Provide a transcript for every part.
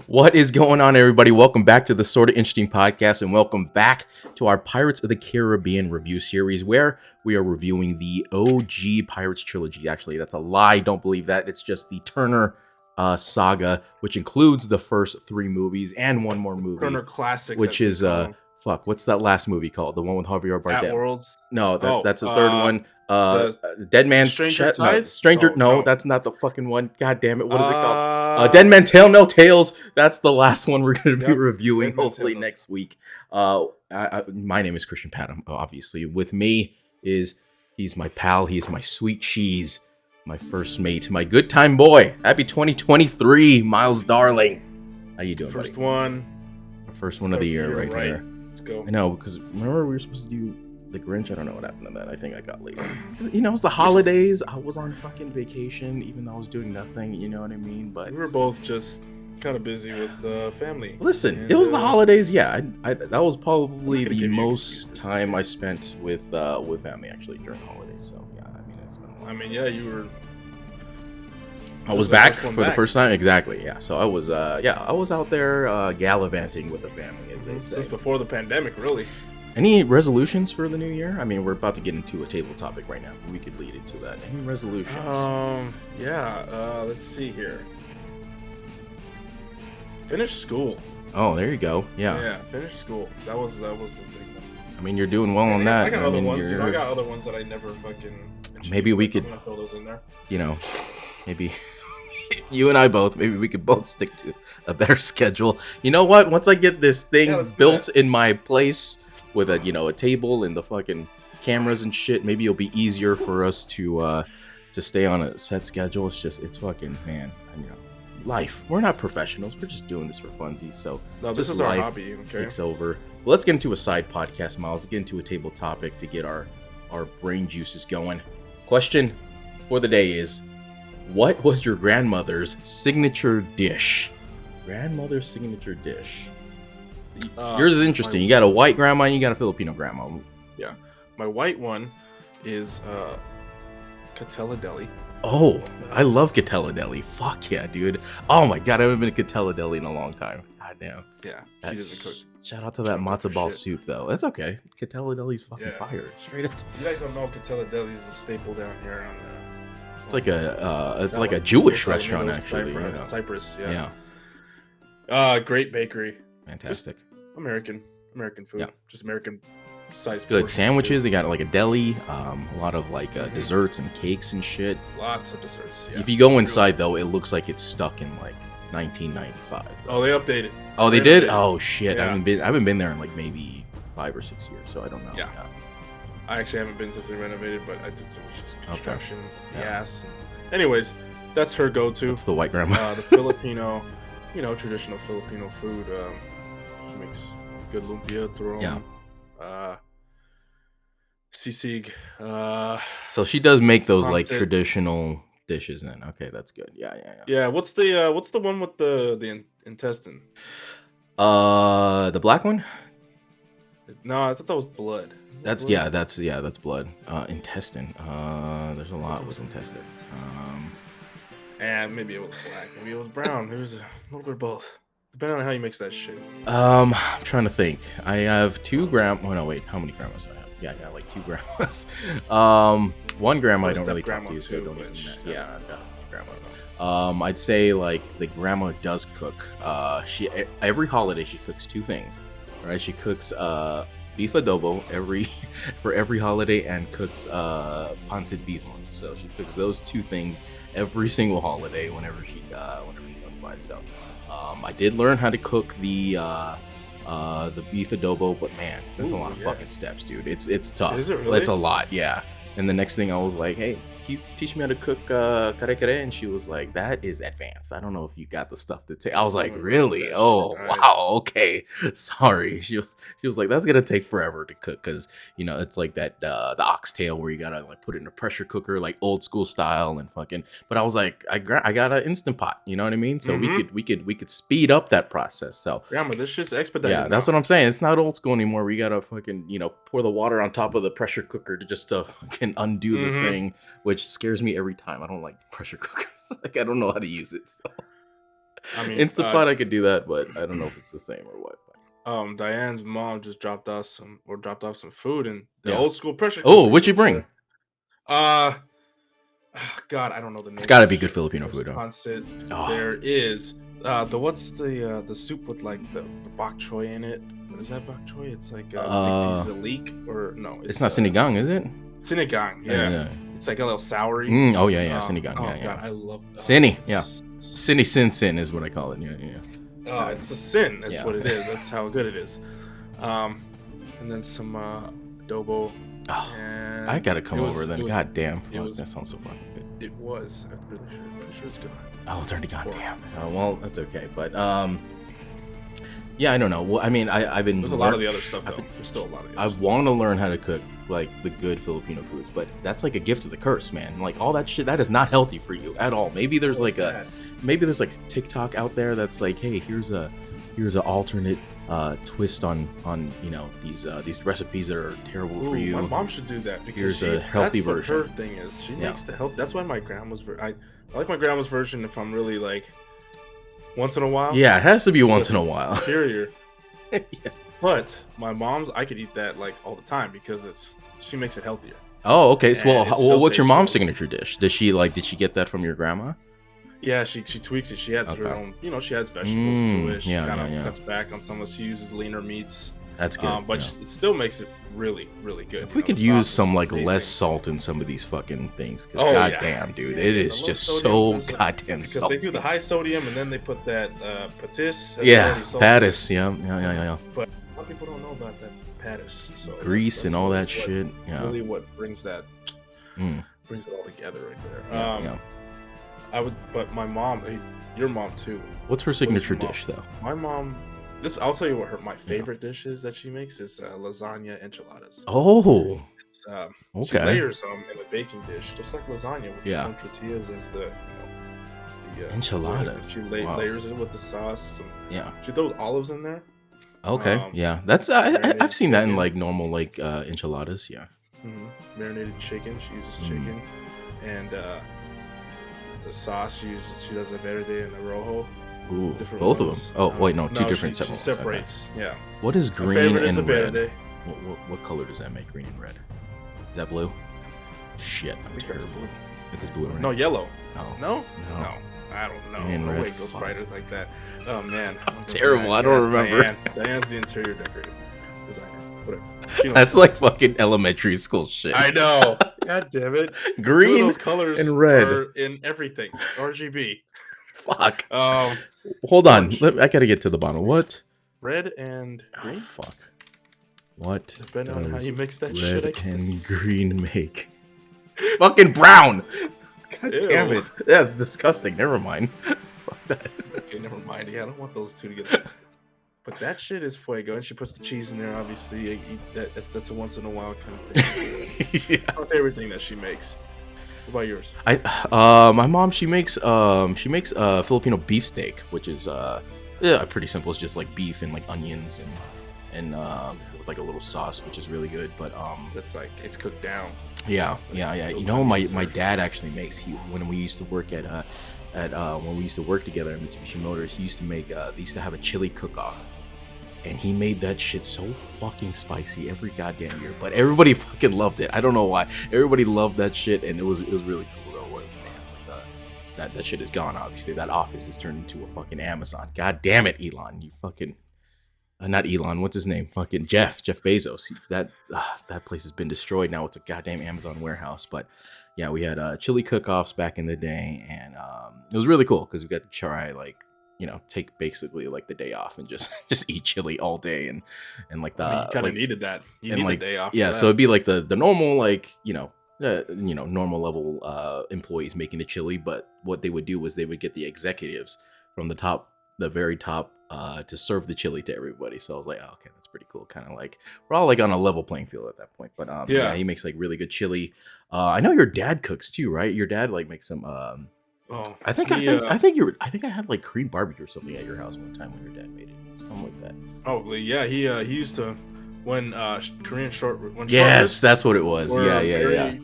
What is going on, everybody? Welcome back to the Sorta Interesting Podcast, and welcome back to our Pirates of the Caribbean review series, where we are reviewing the OG Pirates trilogy. Actually, that's a lie. Don't believe that. It's just the Turner Saga, which includes the first three movies and one more movie. Turner Classics, which is what's that last movie called? The one with Javier Bardem. At Worlds? No, that's the third one. Dead Man's Stranger Tides? No, that's not the fucking one. God damn it, what is it called? Dead Man Tell No Tales. That's the last one we're going to be reviewing, hopefully next week. My name is Christian Patam, obviously. With me he's my pal, he's my sweet cheese, my first mate, my good time boy. Happy 2023, Myles darling. How you doing, First buddy? First one of the year right here. Let's go. I know, because remember we were supposed to do The Grinch? I don't know what happened to that. I think I got late. Because, it was the holidays. I was on fucking vacation, even though I was doing nothing. You know what I mean? But we were both just kind of busy with family. Listen, it was the holidays. Yeah, that was probably the most time I spent with family actually during the holidays. So yeah, it's been a while. You were. I was back for the first time. Exactly. Yeah. So I was out there gallivanting with the family, as they say. Since before the pandemic, really. Any resolutions for the new year? I mean, we're about to get into a table topic right now. We could lead into that. Any resolutions? Let's see here. Finish school. Oh, there you go. Yeah, finish school. That was the big one. I mean, you're doing well on that. I got other ones. I got other ones that I never fucking. Maybe we could. I'm gonna throw those in there. Maybe you and I both. Maybe we could both stick to a better schedule. You know what? Once I get this thing built in my place with a table and the fucking cameras and shit, maybe it'll be easier for us to stay on a set schedule. It's fucking, man. Life. We're not professionals. We're just doing this for funsies. So no, this is our hobby. Okay. Takes over. Well, let's get into a side podcast, Myles. Let's get into a table topic to get our brain juices going. Question for the day is, what was your grandmother's signature dish? Grandmother's signature dish. Yours is interesting. You got a white grandma and you got a Filipino grandma. Yeah. My white one is Catella Deli. Oh, I love Catella Deli. Fuck yeah, dude. Oh my god, I haven't been to Catella Deli in a long time. God damn. Yeah, she doesn't cook. Shout out to that matzo ball soup, though. That's okay. Catella Deli's fucking fire. Straight up. You guys don't know Catella Deli's a staple down here on it's like a Jewish restaurant, actually. Cyprus, yeah. Great bakery. Fantastic. Just American food. Yeah. Just American size. Good sandwiches. Too. They got like a deli, a lot of desserts and cakes and shit. Lots of desserts. Yeah. If you go inside though, it looks like it's stuck in like 1995. Oh, they updated. Oh, they did? Oh shit. Yeah. I haven't been there in like maybe 5 or 6 years, so I don't know. Yeah. I actually haven't been since they renovated, but I did see it was just construction. Okay. Yes. Anyways, that's her go-to. That's the white grandma. The Filipino, traditional Filipino food. She makes good lumpia, turon. Yeah. Sisig. So she does make those like traditional dishes then. Okay, that's good. Yeah. Yeah, what's the one with the intestine? The black one? No, I thought that was blood. That's blood. Intestine. There's a lot with intestine. And maybe it was black. Maybe it was brown. It was a little bit of both. Depending on how you mix that shit. I'm trying to think. I have 2 grandmas. Oh no, wait. How many grandmas do I have? Yeah, I got like 2 grandmas. One grandma I don't really talk to, so don't mention that. Yeah, I've got 2 grandmas. I'd say like the grandma does cook. She every holiday she cooks 2 things. Right? She cooks beef adobo for every holiday and cooks pancit bihon. So she cooks those 2 things every single holiday whenever she comes by. So I did learn how to cook the beef adobo, but man, that's a lot of fucking steps, dude. It's tough. Is it really? It's a lot, yeah. And the next thing I was like, hey, teach me how to cook kare kare? And she was like, that is advanced. I don't know if you got the stuff to take. I was like, really? Oh, wow. Okay. Sorry. She was like, that's going to take forever to cook because, you know, it's like that, the oxtail where you got to like put it in a pressure cooker, like old school style and fucking, but I was like, I got an Instant Pot, you know what I mean? So we could speed up that process. So yeah, but this shit's expedited. Yeah, that's what I'm saying. It's not old school anymore. We got to fucking, you know, pour the water on top of the pressure cooker to just fucking undo the thing, which scares me every time. I don't like pressure cookers. Like, I don't know how to use it. So, I mean, Instant Pot, I could do that, but I don't know if it's the same or what. Diane's mom just dropped off some food and the old school pressure cooker. Oh, what'd you bring? God, I don't know the name. It's got to be good Filipino food. There is what's the soup with like the bok choy in it? What is that bok choy? It's like pieces of leek or no? It's not sinigang, is it? Sinigang, yeah. It's like a little soury. Oh yeah, sinigang. Oh god, I love that. Sini, yeah. Sin is what I call it. Yeah. Oh, it's a sin. That's what it is. That's how good it is. And then some adobo. Oh, I gotta come over then. God damn, that sounds so fucking good. It was. I'm pretty sure it's good. Oh, it's already gone. Damn. Oh, well, that's okay. But yeah, I don't know. Well, I mean, I've been. There's a lot of the other stuff though. There's still a lot of. I want to learn how to cook like the good Filipino foods, but that's like a gift of the curse, man. Like all that shit, that is not healthy for you at all. Maybe there's like TikTok out there that's like, hey, here's a alternate twist on you know these recipes that are terrible for you. My mom should do that because here's a healthy version. Her thing is she makes the health. That's why my grandma's I like my grandma's version if I'm really like once in a while. Yeah, it has to be once in a while. Superior. Yeah. But my mom's, I could eat that like all the time because she makes it healthier. Oh, okay. So well, what's your mom's signature dish? Did she get that from your grandma? Yeah, she tweaks it. She adds her own, you know, she adds vegetables to it. She kind of cuts back on some of. She uses leaner meats. That's good. But it still makes it really, really good. If we could use some like less salt in some of these fucking things, because goddamn, dude, it is just so goddamn salty. Because they do the high sodium and then they put that patis. Patis. Yeah. But a lot of people don't know about that patis. So grease and all that shit. Yeah. Really, what brings that brings it all together right there. But my mom, your mom too. What's her signature dish though? My mom. I'll tell you what my favorite dish is that she makes is lasagna enchiladas. Oh, it's, she layers them in a baking dish, just like lasagna with the tortillas as the enchiladas. She layers it with the sauce. She throws olives in there. Okay, that's I've seen that in like normal like enchiladas. Yeah. Marinated chicken. She uses chicken, and the sauce she does a verde and a rojo. Ooh, both of them. Oh, wait, no, two different she separates. Okay. Yeah. What is green and red? What color does that make? Green and red. Is that blue? Shit, I'm terrible. If it's blue or red. No, yellow. Oh. No. I don't know. No way it goes brighter like that. Oh man, I'm terrible. I don't remember. Diane's the interior designer. Whatever. That's like fucking elementary school shit. I know. God damn it. Green those colors and red are in everything. RGB. Fuck. Hold on. I gotta get to the bottom. What? Red and green? Oh, fuck. What? Depending on how you mix that shit, I guess. And green make. Fucking brown. God damn it. That's disgusting. Never mind. Fuck that. Okay, never mind. Yeah, I don't want those two together. But that shit is fuego, and she puts the cheese in there. Obviously, that's a once in a while kind of thing. My favorite thing that she makes. What about yours? My mom, she makes Filipino beefsteak, which is pretty simple. It's just like beef and like onions and with like a little sauce, which is really good. But that's like it's cooked down. Yeah. You know, my dad actually makes. When we used to work when we used to work together at Mitsubishi Motors, he used to make. They used to have a chili cook-off. And he made that shit so fucking spicy every goddamn year, but everybody fucking loved it. I don't know why. Everybody loved that shit, and it was really cool though. Man, that shit is gone. Obviously, that office is turned into a fucking Amazon. God damn it, Elon! You fucking not Elon. What's his name? Fucking Jeff Bezos. That place has been destroyed now. It's a goddamn Amazon warehouse. But yeah, we had chili cook-offs back in the day, and it was really cool because we got to try like. You know, take basically like the day off and just eat chili all day and like the you kind of needed that. You need the day off. Yeah, so it'd be like the normal like normal level employees making the chili, but what they would do was they would get the executives from the very top, to serve the chili to everybody. So I was like, oh, okay, that's pretty cool. Kind of like we're all like on a level playing field at that point. But yeah, he makes like really good chili. I know your dad cooks too, right? Your dad like makes some. I think I had like Korean barbecue or something at your house one time when your dad made it, something like that. Probably, yeah. He used to when Korean short. When yes, that's what it was. Yeah.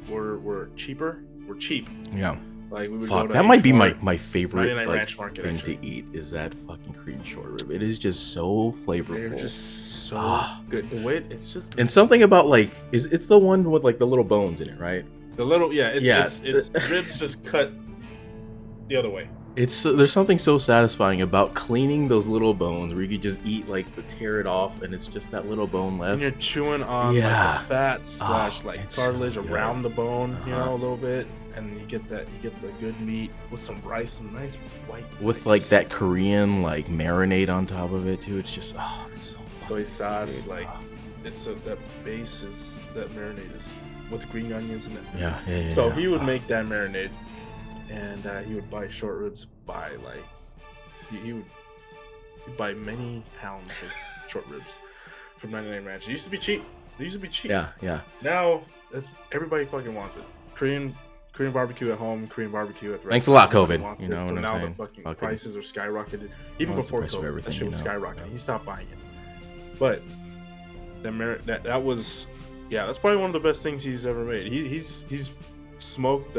We're cheaper. We're cheap. Yeah. Like we would Fuck, that might be my favorite Ranch Market, thing to eat is that fucking Korean short rib. It is just so flavorful. They're just so good. The way it's just and something about like it's the one with like the little bones in it, right? The little it's ribs just cut the other way. There's something so satisfying about cleaning those little bones where you could just eat like tear it off and it's just that little bone left. And you're chewing on like the fat slash like cartilage around the bone, a little bit, and you get the good meat with some rice, some nice white rice. With like that Korean like marinade on top of it too. It's just it's so soy sauce, good. Like that base is that marinade is with green onions in it. Yeah. So he would make that marinade. And he would buy short ribs by like he would buy many pounds of short ribs from 99 Ranch. It used to be cheap. Yeah. Now everybody fucking wants it. Korean barbecue at home, Korean barbecue at the restaurant. Thanks a lot, COVID. You know so what now I'm saying? The fucking prices are skyrocketed. Even before COVID, that shit was skyrocketing. Yeah. He stopped buying it. But that was that's probably one of the best things he's ever made. He's smoked.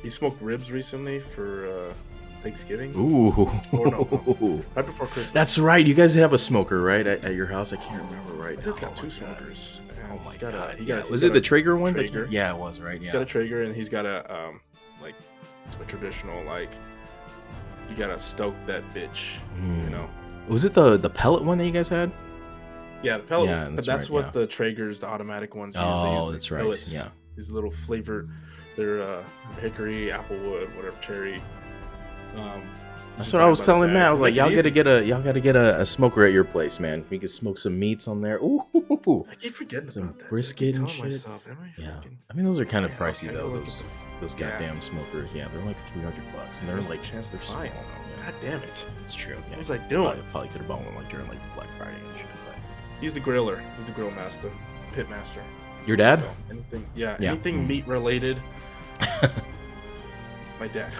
He smoked ribs recently for Thanksgiving. Ooh. Or no, right before Christmas. That's right. You guys have a smoker, right, at your house? I can't remember right now. He's got two smokers. Oh my god. Was it the Traeger one? Yeah, it was, right? Yeah. He's got a Traeger, and he's got a like a traditional like you gotta stoke that bitch. Was it the pellet one that you guys had? Yeah, the pellet. Yeah, but that's what the Traegers, the automatic ones. Oh, that's right. Pellets, yeah. These little flavored. They're hickory, applewood, whatever, cherry. That's what I was telling Matt. I was like, y'all gotta get a smoker at your place, man. We could smoke some meats on there. Ooh, I keep forgetting some about that. Brisket and shit. Myself, I mean, those are kind of pricey though. Those goddamn smokers. Yeah, they're like $300, and they're like they're small. God damn it! It's true. Yeah. What was I doing? Probably could have bought one like during like Black Friday and shit. But he's the griller. He's the grill master, pit master. Your dad? So anything meat related. My dad.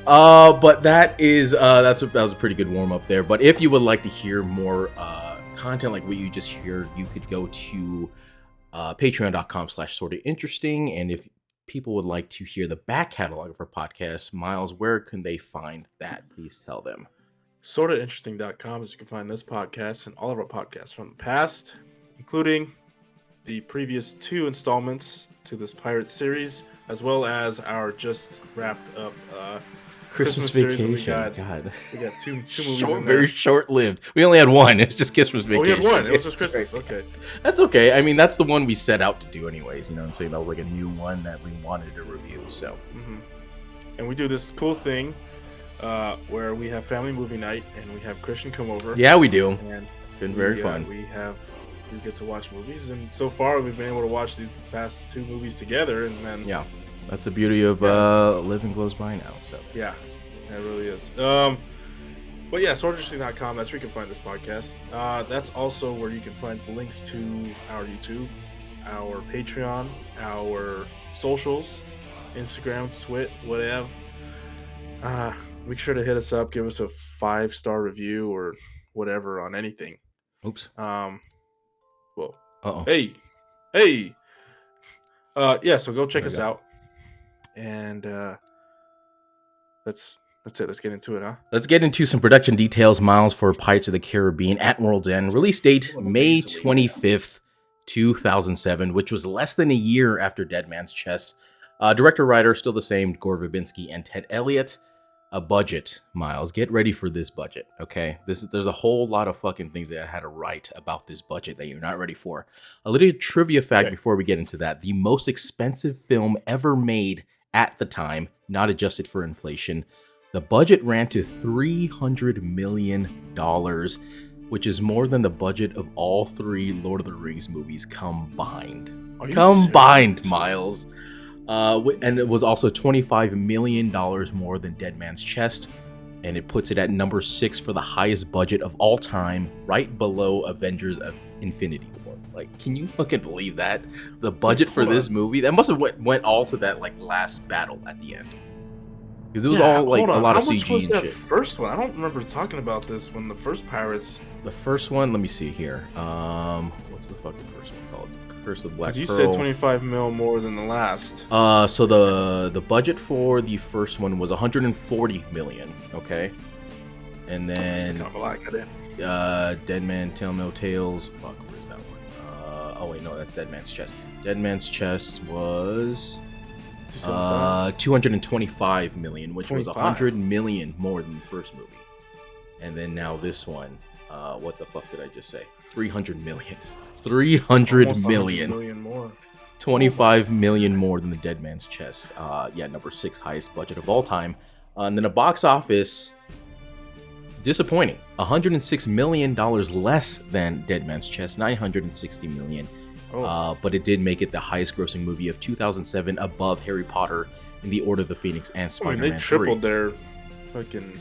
But that was a pretty good warm up there. But if you would like to hear more content like what you just heard, you could go to patreon.com/sorta interesting. And if people would like to hear the back catalog of our podcast, Myles, where can they find that? Please tell them. SortaInteresting.com is you can find this podcast and all of our podcasts from the past, including the previous 2 installments to this pirate series, as well as our just wrapped up Christmas Vacation. We got two movies in there. Very short-lived. We only had one. It's just Christmas Vacation. We had one. It was just Christmas. Right. Okay. That's okay. I mean, that's the one we set out to do anyways. You know what I'm saying? That was like a new one that we wanted to review. So. Mm-hmm. And we do this cool thing where we have family movie night and we have Christian come over. Yeah, we do. And been very fun. We get to watch movies, and so far we've been able to watch these past 2 movies together, and then that's the beauty of living close by now. So yeah, it really is. But yeah, sortainteresting.com. That's where you can find this podcast. That's also where you can find the links to our YouTube, our Patreon, our socials, Instagram, Twit, whatever. Make sure to hit us up, give us a 5-star review or whatever on anything. Oops. Well. Uh-oh. Hey. So go check us out. And that's it. Let's get into it, huh? Let's get into some production details, Myles, for Pirates of the Caribbean at World's End. Release date, May 25th, 2007, which was less than a year after Dead Man's Chest. Director-writer, still the same, Gore Verbinski and Ted Elliott. A budget, Myles. Get ready for this budget, okay? There's a whole lot of fucking things that I had to write about this budget that you're not ready for. A little trivia fact before we get into that. The most expensive film ever made at the time, not adjusted for inflation. The budget ran to $300 million. which is more than the budget of all 3 Lord of the Rings movies combined. Serious? Myles. And it was also $25 million more than Dead Man's Chest, and it puts it at number 6 for the highest budget of all time, right below Avengers of Infinity War. Like, can you fucking believe that? The budget for this movie, that must have went all to that like last battle at the end. Because it was all like a lot of CG was and that shit. First one? I don't remember talking about this when the first Pirates. The first one, let me see here. What's the fucking first one called? Curse of the Black Pearl. You said 25 mil more than the last. So the budget for the first one was 140 million. Okay, and then Dead Man Tell No Tales. Fuck, where's that one? Oh wait, no, that's Dead Man's Chest. Dead Man's Chest was 225 million, which 25. Was 100 million more than the first movie. And then now this one, what the fuck did I just say? 300 million. 300 million more. 25 million more than the Dead Man's Chest. Number 6 highest budget of all time. And then the box office, disappointing. $106 million less than Dead Man's Chest, 960 million. But it did make it the highest grossing movie of 2007, above Harry Potter and the Order of the Phoenix and Spider-Man 3. They tripled their fucking...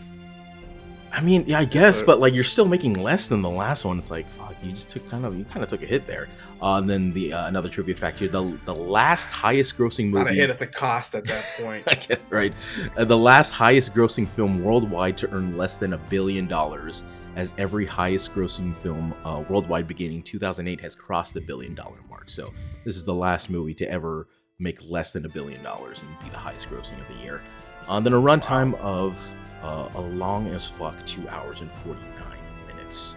I mean, yeah, I guess, but like you're still making less than the last one. It's like, fuck, you kind of took a hit there. And then the another trivia fact here: the last highest grossing movie. Not a hit; it's a cost at that point. I guess, right. The last highest grossing film worldwide to earn less than $1 billion, as every highest grossing film worldwide beginning 2008 has crossed the $1 billion mark. So this is the last movie to ever make less than $1 billion and be the highest grossing of the year. Then a runtime of a long as fuck 2 hours and 49 minutes,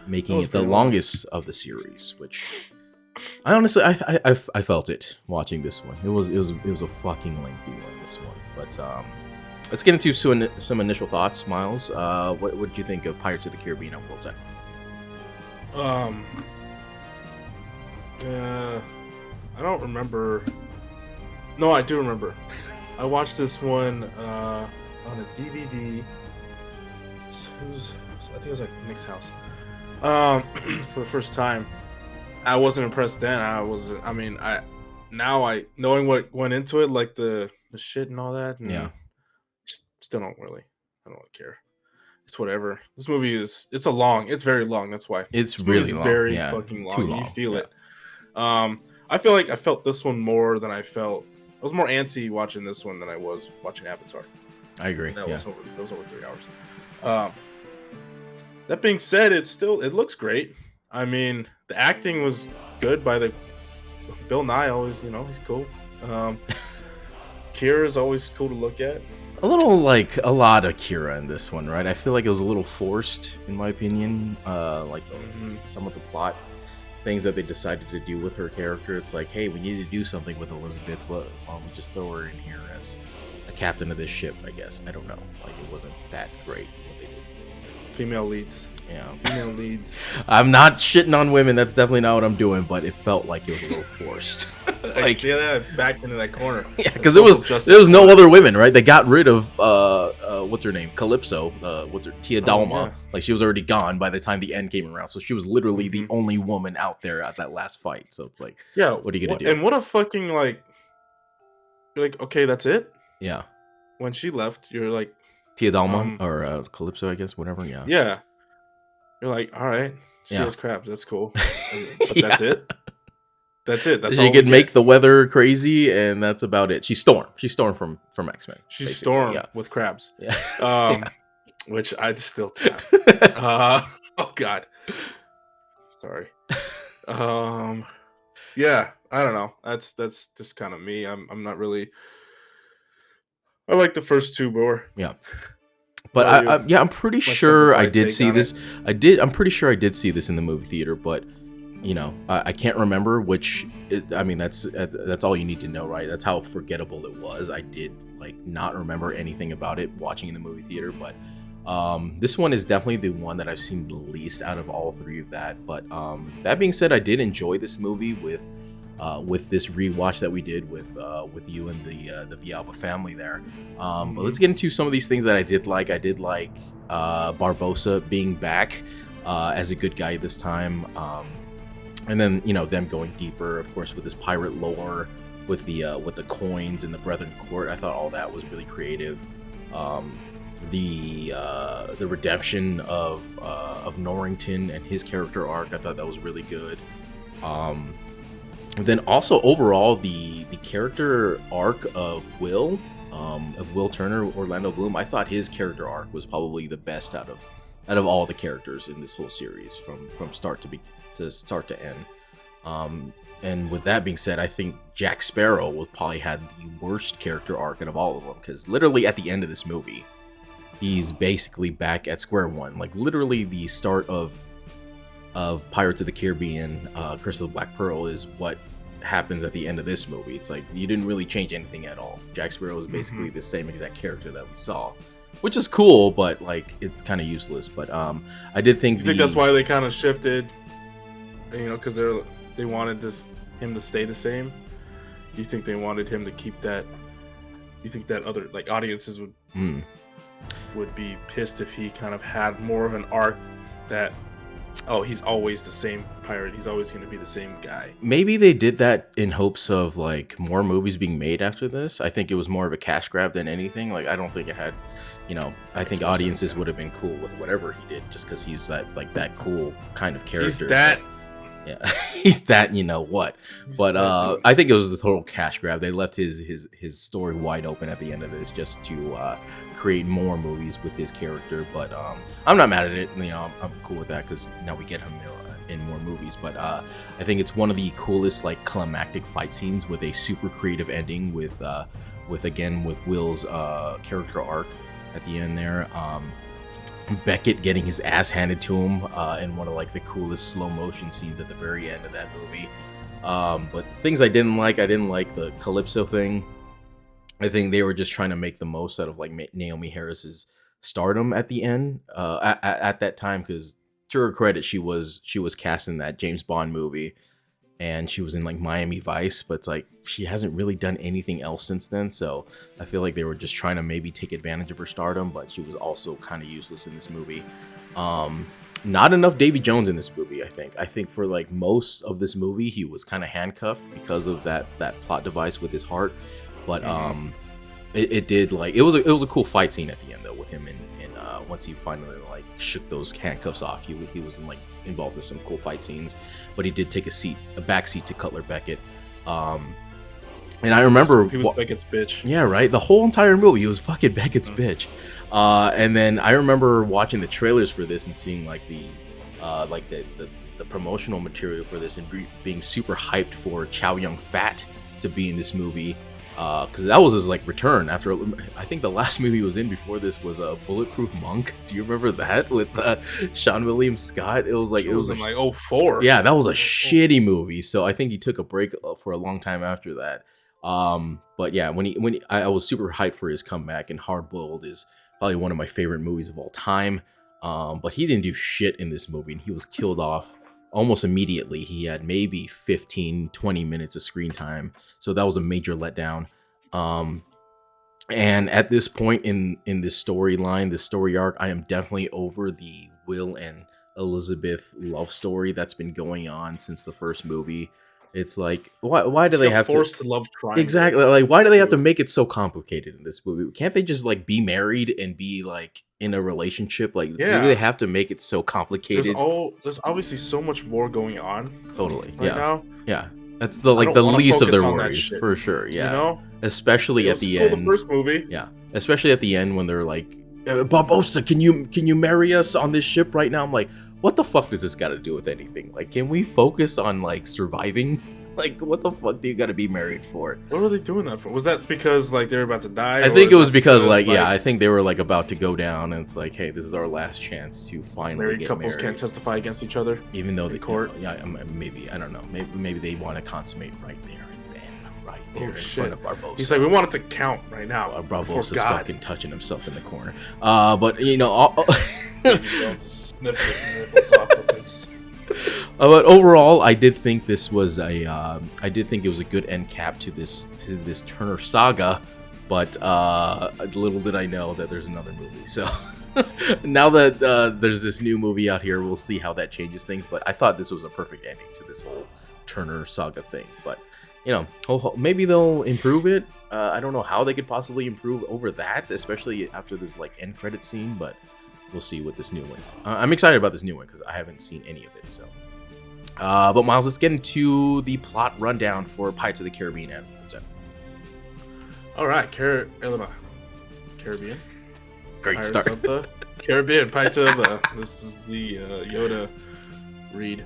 making it the longest of the series. Which I honestly I felt it watching this one. It was a fucking lengthy one, this one. But let's get into some initial thoughts. Myles, what did you think of Pirates of the Caribbean at World Time? I don't remember. No, I do remember. I watched this one on a DVD. I think it was at Nick's house. For the first time. I wasn't impressed then. Knowing what went into it, like the shit and all that. And yeah. Still I don't really care. It's whatever. This movie it's very long. That's why. It's really long. Very fucking long. Too long. You feel it. I feel like I felt this one more than I felt. I was more antsy watching this one than I was watching Avatar. I agree. That was over 3 hours. That being said, it looks great. I mean, the acting was good by the Bill Nye. Always, he's cool. Kira's always cool to look at. A lot of Kira in this one, right? I feel like it was a little forced, in my opinion. Some of the plot things that they decided to do with her character. It's like, hey, we need to do something with Elizabeth. Why don't we just throw her in here as a captain of this ship? I guess I don't know. Like, it wasn't that great what they did. Female leads. Yeah, female leads. I'm not shitting on women. That's definitely not what I'm doing. But it felt like it was a little forced. Like, yeah, backed into that corner. Yeah, because there was no other women, right? They got rid of what's her name, Calypso. Tia Dalma? Yeah. Like, she was already gone by the time the end came around. So she was literally the only woman out there at that last fight. So it's like, yeah, what are you gonna do? And what a fucking you're like, okay, that's it. Yeah. When she left, you're like, Tia Dalma or Calypso, I guess, whatever. Yeah. Yeah. You're like, all right, she has crabs. That's cool. But that's it. That's it. That's she could make the weather crazy, and that's about it. She's Storm. She's Storm from X-Men. She's Storm with crabs. Yeah. Which I'd still tap. Oh God. Sorry. Yeah. I don't know. That's just kind of me. I'm not really. I like the first two more. Yeah. But I'm pretty sure I did see this. I'm pretty sure I did see this in the movie theater, but I can't remember which. That's all you need to know, right? That's how forgettable it was. I did not remember anything about it watching in the movie theater, but this one is definitely the one that I've seen the least out of all three of that. But that being said, I did enjoy this movie with this rewatch that we did with you and the Villalba family there. But let's get into some of these things that I did like. I did like Barbosa being back. as a good guy this time. And then, you know, them going deeper, of course, with this pirate lore, with the coins and the Brethren Court. I thought all that was really creative. The redemption of Norrington and his character arc, I thought that was really good. Then also overall the character arc of Will Turner, Orlando Bloom, I thought his character arc was probably the best out of all the characters in this whole series from start to end. And with that being said, I think Jack Sparrow would probably had the worst character arc out of all of them, because literally at the end of this movie, he's basically back at square one. Like literally the start of Pirates of the Caribbean, Curse of the Black Pearl is what happens at the end of this movie. It's like you didn't really change anything at all. Jack Sparrow is basically the same exact character that we saw, which is cool, but like it's kind of useless. But I did think. You think that's why they kind of shifted? You know, because they wanted him to stay the same. Do you think they wanted him to keep that? Do you think that other like audiences would be pissed if he kind of had more of an arc that, oh, he's always the same pirate, he's always going to be the same guy? Maybe they did that in hopes of like more movies being made after this. I think it was more of a cash grab than anything. Like I don't think it had, you know, I think audiences would have been cool with whatever he did, just because he's that cool kind of character. He's that. Yeah, he's that, you know what. But I think it was the total cash grab. They left his story wide open at the end of this just to create more movies with his character. But I'm not mad at it. You know, I'm cool with that because now we get him in more movies. But I think it's one of the coolest like climactic fight scenes with a super creative ending with Will's character arc at the end there. Beckett getting his ass handed to him in one of like the coolest slow motion scenes at the very end of that movie. But things I didn't like the Calypso thing. I think they were just trying to make the most out of like Naomi Harris's stardom at the end at that time, because to her credit, she was cast in that James Bond movie, and she was in like Miami Vice, but it's like she hasn't really done anything else since then. So I feel like they were just trying to maybe take advantage of her stardom, but she was also kind of useless in this movie. Not enough Davy Jones in this movie. I think for like most of this movie, he was kind of handcuffed because of that plot device with his heart. But it did like it was a cool fight scene at the end though with him and once he finally like shook those handcuffs off, he was involved with some cool fight scenes. But he did take a back seat to Cutler Beckett. And I remember he was Beckett's bitch. Yeah, right. The whole entire movie, he was fucking Beckett's bitch. And then I remember watching the trailers for this and seeing like the promotional material for this and being super hyped for Chow Yun-fat to be in this movie. Because that was his like return after I think the last movie he was in before this was a Bulletproof Monk. Do you remember that with Sean William Scott? It was like in like 04. Yeah, that was a shitty movie. So I think he took a break for a long time after that. But yeah, when I was super hyped for his comeback, and Hard Boiled is probably one of my favorite movies of all time. But he didn't do shit in this movie, and he was killed off almost immediately. He had maybe 15-20 minutes of screen time, so that was a major letdown. And at this point in this storyline, this story arc, I am definitely over the Will and Elizabeth love story that's been going on since the first movie. It's like, why do they have forced to love triangle? Exactly, like why do they have to make it so complicated in this movie? Can't they just like be married and be like in a relationship? Like, maybe they have to make it so complicated. There's obviously so much more going on. Totally, right now. Yeah, that's the least of their worries for sure. Yeah, you know? Especially at the end. The first movie. Yeah, especially at the end when they're like, Barbossa, can you marry us on this ship right now? I'm like, what the fuck does this got to do with anything? Like, can we focus on like surviving? Like, what the fuck do you got to be married for? What were they doing that for? Was that because like they were about to die? I think it was because like I think they were like about to go down, and it's like, hey, this is our last chance to finally married get couples married. Can't testify against each other, even though in court. Maybe I don't know. Maybe they want to consummate right there and then, right there in front of Barbossa. He's like, we want it to count right now. Barbossa's fucking touching himself in the corner. But you know, snip his nipples off with this. But overall, I did think this was I did think it was a good end cap to this Turner saga. But little did I know that there's another movie. So Now that there's this new movie out here, we'll see how that changes things. But I thought this was a perfect ending to this whole Turner Saga thing. But maybe they'll improve it. I don't know how they could possibly improve over that, especially after this like end credit scene. But we'll see with this new one. I'm excited about this new one because I haven't seen any of it. So, but Myles, let's get into the plot rundown for Pirates of the Caribbean. All right, Caribbean. Great Pirates start. of the Caribbean. Pirates of the. This is the Yoda read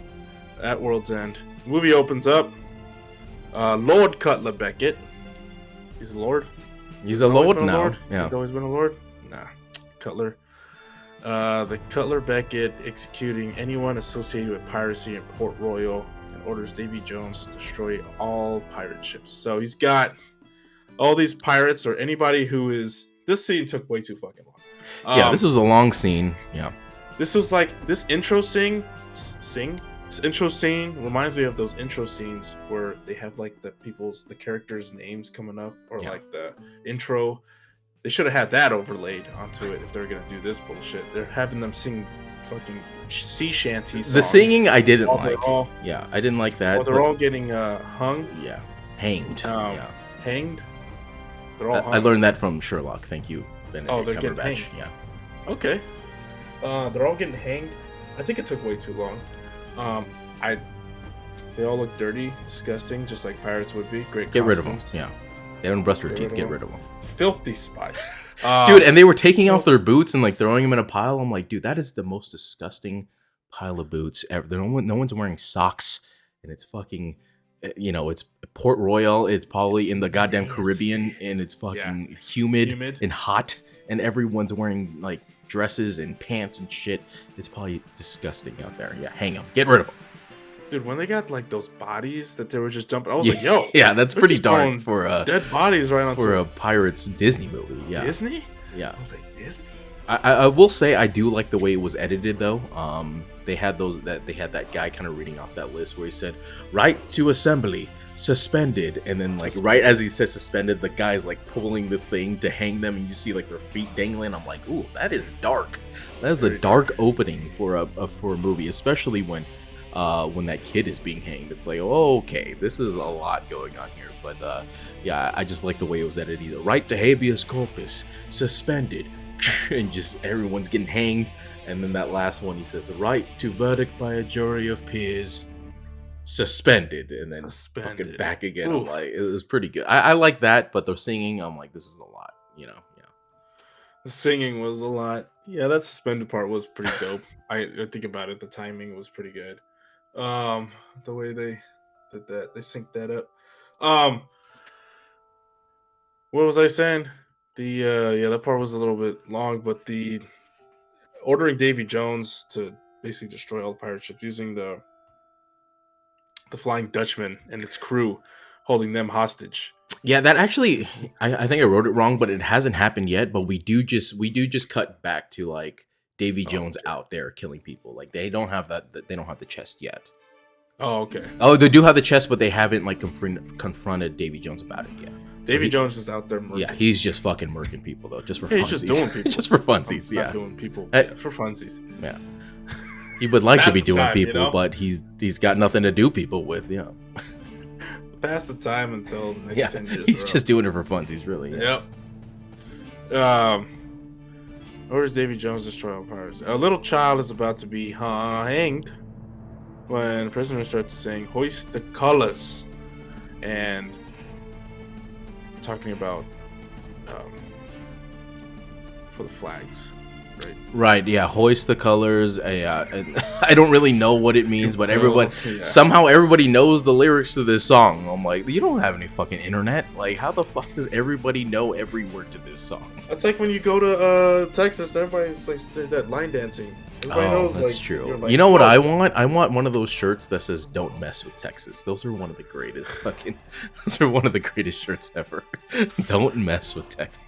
at World's End. Movie opens up. Lord Cutler Beckett. He's a lord. He's a lord now. Lord? Yeah. He's always been a lord. Nah, Cutler. The Cutler Beckett executing anyone associated with piracy in Port Royal and orders Davy Jones to destroy all pirate ships. So he's got all these pirates or anybody who is. This scene took way too fucking long. Yeah, this was a long scene. Yeah. This was like this intro scene. This intro scene reminds me of those intro scenes where they have like the characters' names coming up, or like the intro. They should have had that overlaid onto it if they're gonna do this bullshit. They're having them sing fucking sea shanty songs. The singing I didn't like. Yeah, I didn't like that. Well, they're all getting hung. Yeah, hanged. Hanged. They're all hung. I learned that from Sherlock. Thank you, Benedict they're getting Cumberbatch. hanged. Yeah. Okay. They're all getting hanged. I think it took way too long. They all look dirty, disgusting, just like pirates would be. Great. Get rid of them. Yeah. They haven't brushed their teeth. Get rid of them. Filthy spies. Dude, and they were taking off their boots and like throwing them in a pile. I'm like, dude, that is the most disgusting pile of boots ever. No one's wearing socks, and it's fucking, it's Port Royal. It's probably in the goddamn Caribbean, and it's fucking humid and hot, and everyone's wearing like dresses and pants and shit. It's probably disgusting out there. Yeah, hang them. Get rid of them. Dude, when they got like those bodies that they were just dumping, I was like, yo. Yeah, that's pretty dark for a dead bodies right on for a Pirates Disney movie. Yeah. Disney? Yeah. I was like, Disney? I will say I do like the way it was edited though. They had that guy kind of reading off that list where he said, "Right to assembly, suspended," and then like right as he says suspended, the guy's like pulling the thing to hang them, and you see like their feet dangling. I'm like, ooh, that is dark. That is a dark opening for a movie, especially when that kid is being hanged. It's like, oh, okay, this is a lot going on here. But yeah, I just like the way it was edited. Right to habeas corpus, suspended, and just everyone's getting hanged. And then that last one, he says, right to verdict by a jury of peers, suspended, and then fucking back again. I'm like, it was pretty good. I like that, but the singing, I'm like, this is a lot, Yeah. The singing was a lot. Yeah, that suspended part was pretty dope. I think about it, the timing was pretty good. The way they did that, they synced that up. What was I saying? That part was a little bit long, but the ordering Davy Jones to basically destroy all the pirate ships using the Flying Dutchman and its crew, holding them hostage. Yeah, that actually, I think I wrote it wrong, but it hasn't happened yet. But we do just cut back to like Davy Jones out there killing people. Like they don't have that. They don't have the chest yet. Oh, okay. Oh, they do have the chest, but they haven't like confronted Davy Jones about it yet. Davy Jones is out there murking. Yeah, he's just fucking murking people though, just for funsies. He's just doing people. Just for funsies. Not doing people for funsies. Yeah. He would like to be doing people, but he's got nothing to do people with. Yeah. Pass the time until the next 10 years. He's just doing it for funsies, really. Yep. Orders Davy Jones destroy all pirates. A little child is about to be hanged when the prisoner starts saying, "Hoist the colors," and talking about for the flags, right? Right. Yeah. Hoist the colors. I don't really know what it means, but somehow everybody knows the lyrics to this song. I'm like, you don't have any fucking internet. Like, how the fuck does everybody know every word to this song? That's like when you go to Texas, everybody's like that line dancing. Everybody knows, that's true. Like, you know what I want? I want one of those shirts that says "Don't mess with Texas." Those are one of the greatest Those are one of the greatest shirts ever. Don't mess with Texas.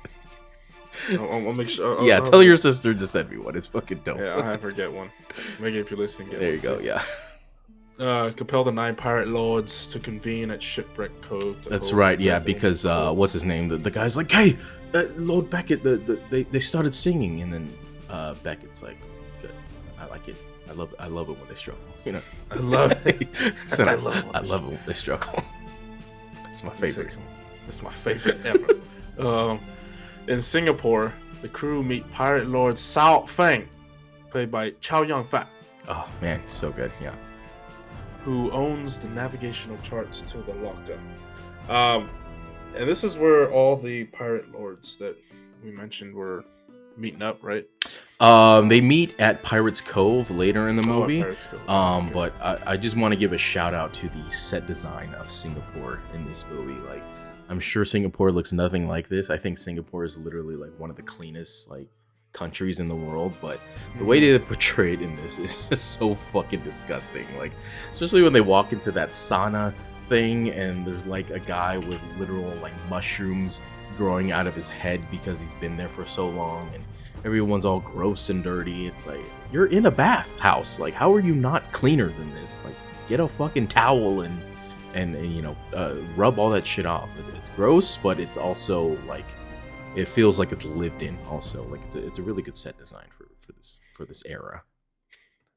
I'll make sure. Tell your sister to send me one. It's fucking dope. Yeah, I'll have her get one. Megan, if you're listening, get one. There you go. Yeah. Compel the 9 pirate lords to convene at Shipwreck Cove. That's right. Yeah, because what's his name? The guy's like, "Hey, Lord Beckett." They started singing, and then Beckett's like, good. I like it. I love it when they struggle. You know, I love it. I love it when they struggle. That's my favorite. That's my favorite ever. In Singapore, the crew meet pirate lord Sao Feng, played by Chow Yun-fat. Oh man, so good. Yeah. Who owns the navigational charts to the locker. And this is where all the pirate lords that we mentioned were meeting up, right? They meet at Pirates Cove later in the movie. Pirates Cove. Okay. But I just want to give a shout out to the set design of Singapore in this movie. Like, I'm sure Singapore looks nothing like this. I think Singapore is literally like one of the cleanest like countries in the world, but the way they portray it in this is just so fucking disgusting. Like, especially when they walk into that sauna thing and there's like a guy with literal like mushrooms growing out of his head because he's been there for so long, and everyone's all gross and dirty. It's like, you're in a bath house. Like, how are you not cleaner than this? Like, get a fucking towel and you know, rub all that shit off. It's gross, but it's also like, it feels like it's lived in. Also, like it's a really good set design for this era.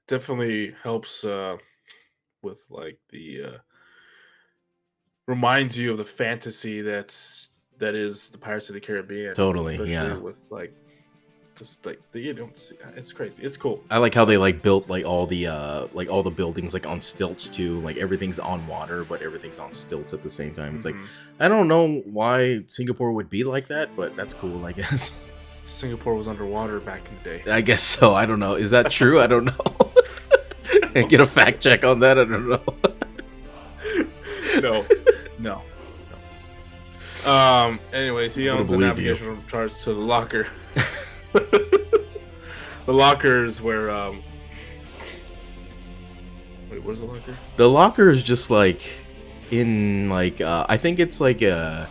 Definitely helps with like the reminds you of the fantasy that is the Pirates of the Caribbean. Totally, especially yeah. with like just like you don't see, it's crazy. It's cool. I like how they like built like all the buildings like on stilts too. Like everything's on water, but everything's on stilts at the same time. It's like, I don't know why Singapore would be like that, but that's cool, I guess. Singapore was underwater back in the day. I guess so. I don't know. Is that true? I don't know. Get a fact check on that. I don't know. No. Anyways, he owns the navigational charts to the locker. The locker is where wait, where's the locker? The locker is just like in like I think it's like a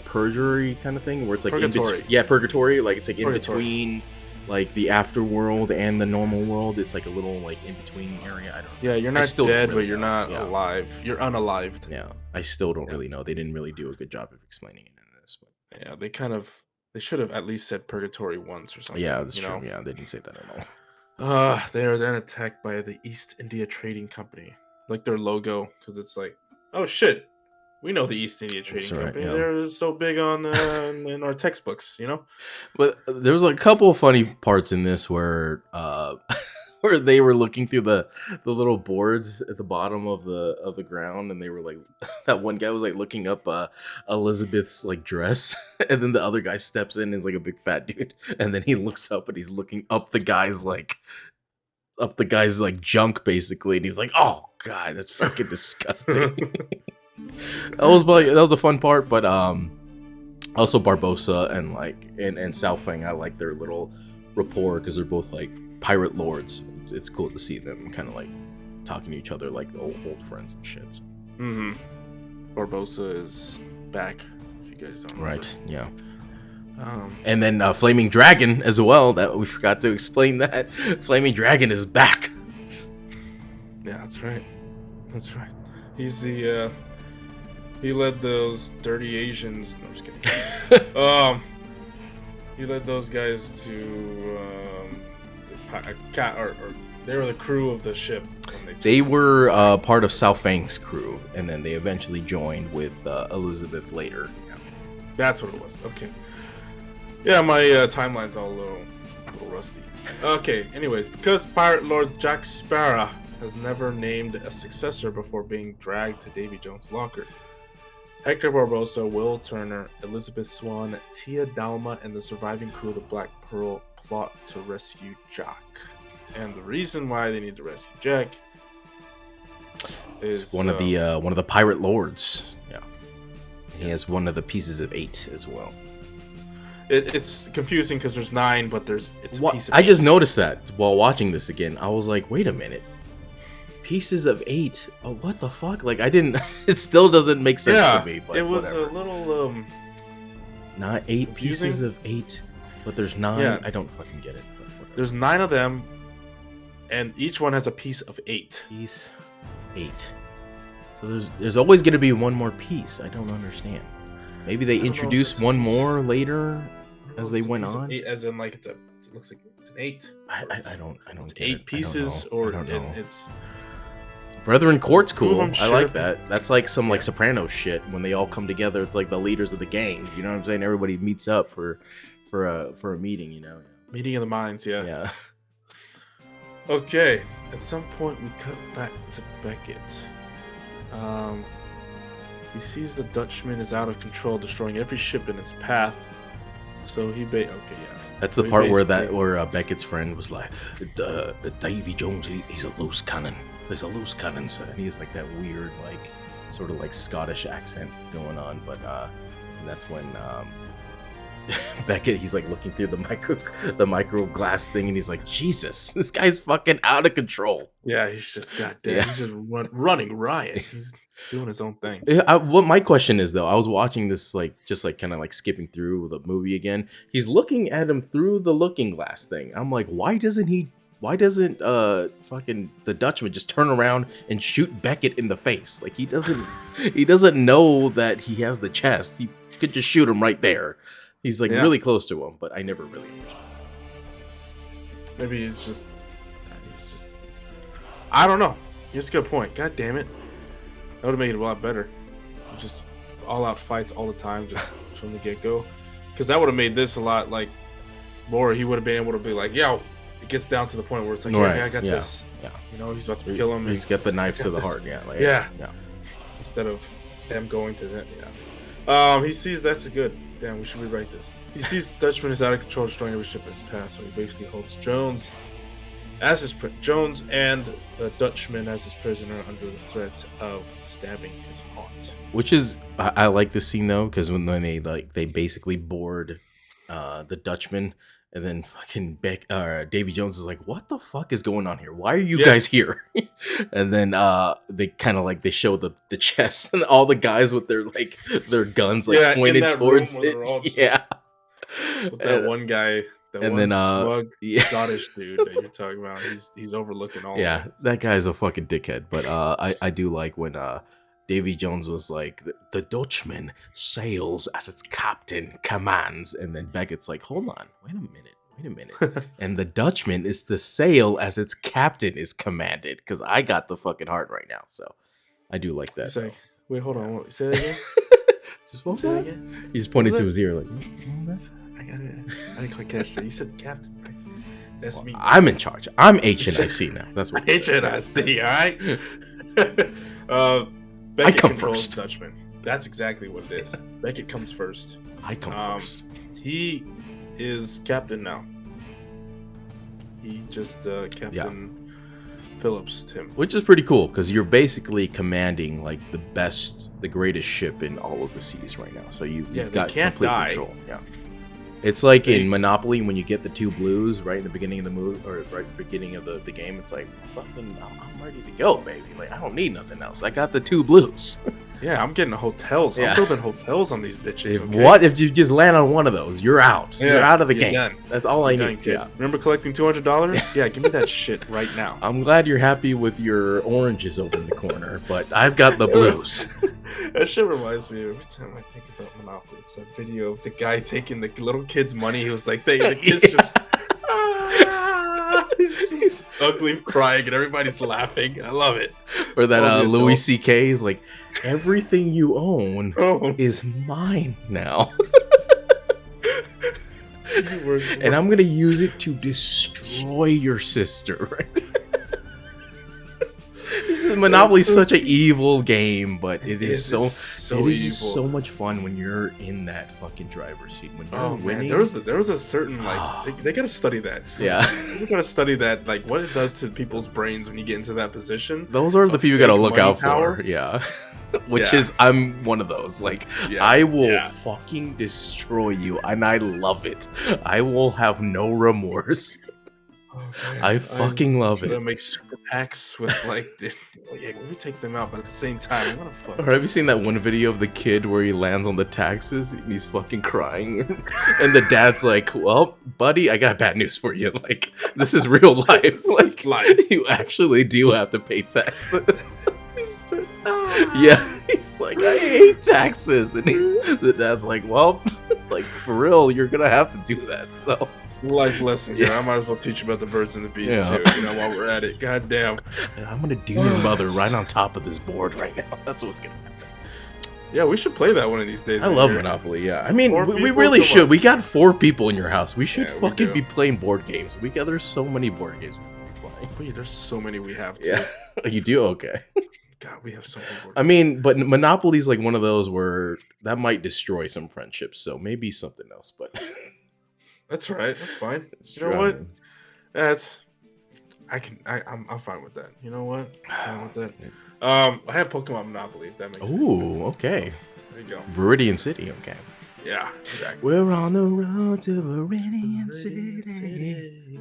purgatory kind of thing where it's like purgatory. Purgatory. Like it's like in Purgatory. between like the afterworld and the normal world. It's like a little like in between area. I don't know. Yeah, you're not dead, but you're not alive. You're unalived. Yeah, I still don't really know. They didn't really do a good job of explaining it in this. But yeah, they should have at least said purgatory once or something. Yeah, that's true. Yeah, they didn't say that at all. They are then attacked by the East India Trading Company, like their logo, because it's like, oh shit, we know the East India Trading Company. Yeah. They're so big on in our textbooks, you know. But there's a couple of funny parts in this where where they were looking through the little boards at the bottom of the ground, and they were like, that one guy was like looking up Elizabeth's like dress, and then the other guy steps in and is like a big fat dude, and then he looks up and he's looking up the guy's like junk basically, and he's like, oh god, that's fucking disgusting. That was a fun part, but also Barbossa and Sao Feng, I like their little rapport because they're both like pirate lords. It's cool to see them kind of like talking to each other like old friends and shit. So. Barbossa is back, if you guys don't remember. Right, yeah. And then Flaming Dragon as well, that we forgot to explain that. Flaming Dragon is back. Yeah, that's right. He's the he led those dirty Asians. No, I'm just kidding. He led those guys to or they were the crew of the ship. They were part of Sao Feng's crew, and then they eventually joined with Elizabeth later. Yeah. That's what it was. Okay. Yeah, my timeline's all a little rusty. Okay. Anyways, because Pirate Lord Jack Sparrow has never named a successor before being dragged to Davy Jones' locker, Hector Barbossa, Will Turner, Elizabeth Swan, Tia Dalma, and the surviving crew of the Black Pearl plot to rescue Jack. And the reason why they need to rescue Jack is one of the pirate lords. Yeah, he has one of the pieces of 8 as well. It's confusing because there's 9, but it's a piece of 8. I just noticed that while watching this again. I was like, wait a minute. Pieces of 8? Oh, what the fuck? Like, I didn't. It still doesn't make sense to me. But it was whatever. A little not 8 confusing. Pieces of 8, but there's 9. Yeah. I don't fucking get it. There's 9 of them, and each one has a piece of 8. Piece of 8. So there's always going to be one more piece. I don't understand. Maybe they introduce one more later as they went on. As in, like it looks like It's an 8. I don't It's get 8 it. pieces, I don't know. it's Brethren Court's cool. I'm I sure. like that. That's like some like Sopranos shit when they all come together. It's like the leaders of the gangs. You know what I'm saying? Everybody meets up for a meeting. You know. meeting of the minds. Yeah. Yeah. Okay. At some point, we cut back to Beckett. He sees the Dutchman is out of control, destroying every ship in its path. So he That's the part where Beckett's friend was like, Davey Jones, he's a loose cannon. He's a loose cannon, sir. And he's like that weird, like, sort of like Scottish accent going on. But that's when Beckett, he's like looking through the micro glass thing, and he's like, Jesus, this guy's fucking out of control. Yeah, he's just goddamn. Yeah. He's just running riot. He's doing his own thing. What my question is though, I was watching this just kind of like skipping through the movie again. He's looking at him through the looking glass thing. I'm like, why doesn't fucking the Dutchman just turn around and shoot Beckett in the face? Like he doesn't know that he has the chest. He could just shoot him right there. He's like really close to him, but I never really understood. Maybe he's just I don't know. It's a good point. God damn it. That would have made it a lot better. Just all out fights all the time, just from the get go. Because that would have made this a lot like more. He would have been able to be like, yo, it gets down to the point where it's like, yeah, I got this. Yeah. You know, he's about to kill him. He's got the knife to the heart. Yeah. Like, yeah. Instead of them going to them. Yeah. He sees that's good. Damn, we should rewrite this. He sees the Dutchman is out of control, destroying every ship in its path. So he basically holds Jones and the Dutchman as his prisoner under the threat of stabbing his heart. Which is, I like this scene though, because when they basically board the Dutchman, and then fucking Davy Jones is like, "What the fuck is going on here? Why are you guys here?" And then they kind of like they show the chest and all the guys with their guns like pointed towards it. With that one guy. Smug Scottish dude that you're talking about, he's overlooking all. Yeah, that guy's a fucking dickhead. But I do like when Davy Jones was like, the Dutchman sails as its captain commands, and then Beckett's like, hold on, wait a minute, and the Dutchman is to sail as its captain is commanded, because I got the fucking heart right now. So I do like that. He's like, wait, hold on, say that again. Say that again. He's pointing to his ear like, what was that? I didn't quite catch that. You said captain, right? That's me. I'm in charge. I'm HNIC now. That's what HNIC, all right? Beckett I come controls first. Dutchman. That's exactly what it is. Beckett comes first. I come first. He is captain now. He just Captain Phillips him. Which is pretty cool, because you're basically commanding like the greatest ship in all of the seas right now. So you've got complete control. Yeah. It's like in Monopoly when you get the 2 blues right in the beginning of the move, or right at the beginning of the game. It's like, fucking, I'm ready to go, baby. Like, I don't need nothing else. I got the 2 blues. Yeah, I'm getting hotels. I'm building hotels on these bitches. If you just land on one of those, you're out. You're out of the game. Done. That's all I need. Yeah. Remember collecting $200? Yeah, give me that shit right now. I'm glad you're happy with your oranges over in the corner, but I've got the blues. That shit reminds me every time I think about Monopoly. It's that video of the guy taking the little kid's money. He was like, the kid's just he's ugly crying and everybody's laughing. I love it. Or that Louis C.K. is like, everything you own is mine now. And I'm going to use it to destroy your sister, right? Monopoly is such an evil game, but it is so much fun when you're in that fucking driver's seat. When you're winning. Man, there was a certain like they gotta study that. So we gotta study that, like what it does to people's brains when you get into that position. Those are the people you gotta look out for. Yeah. Which is, I'm one of those. Like, I will fucking destroy you, and I love it. I will have no remorse. I fucking love it. Make super packs with we take them out, but at the same time, I'm gonna fuck. Or have you seen that one video of the kid where he lands on the taxes and he's fucking crying, and the dad's like, "Well, buddy, I got bad news for you. Like, this is real life. Like, life. You actually do have to pay taxes." Yeah, he's like, "I hate taxes," and the dad's like, "Well, Like, for real, you're gonna have to do that. So, it's a life lesson here. I might as well teach you about the birds and the bees too. While we're at it. God damn. I'm gonna do your mother right on top of this board right now. That's what's gonna happen. Yeah, we should play that one of these days. I love Monopoly. Yeah, I mean, we really should. We got 4 people in your house. We should fucking be playing board games. There's so many board games. Wait, there's so many we have too. Yeah, you do? Okay. God, we have so many board games. I mean, but Monopoly's like one of those where that might destroy some friendships. So maybe something else. But that's right. That's fine. You know what? I'm fine with that. You know what? I'm fine with that. I have Pokemon Monopoly. If that makes sense. Ooh, okay. There you go. Viridian City. Okay. Yeah, exactly. We're on the road to Viridian City.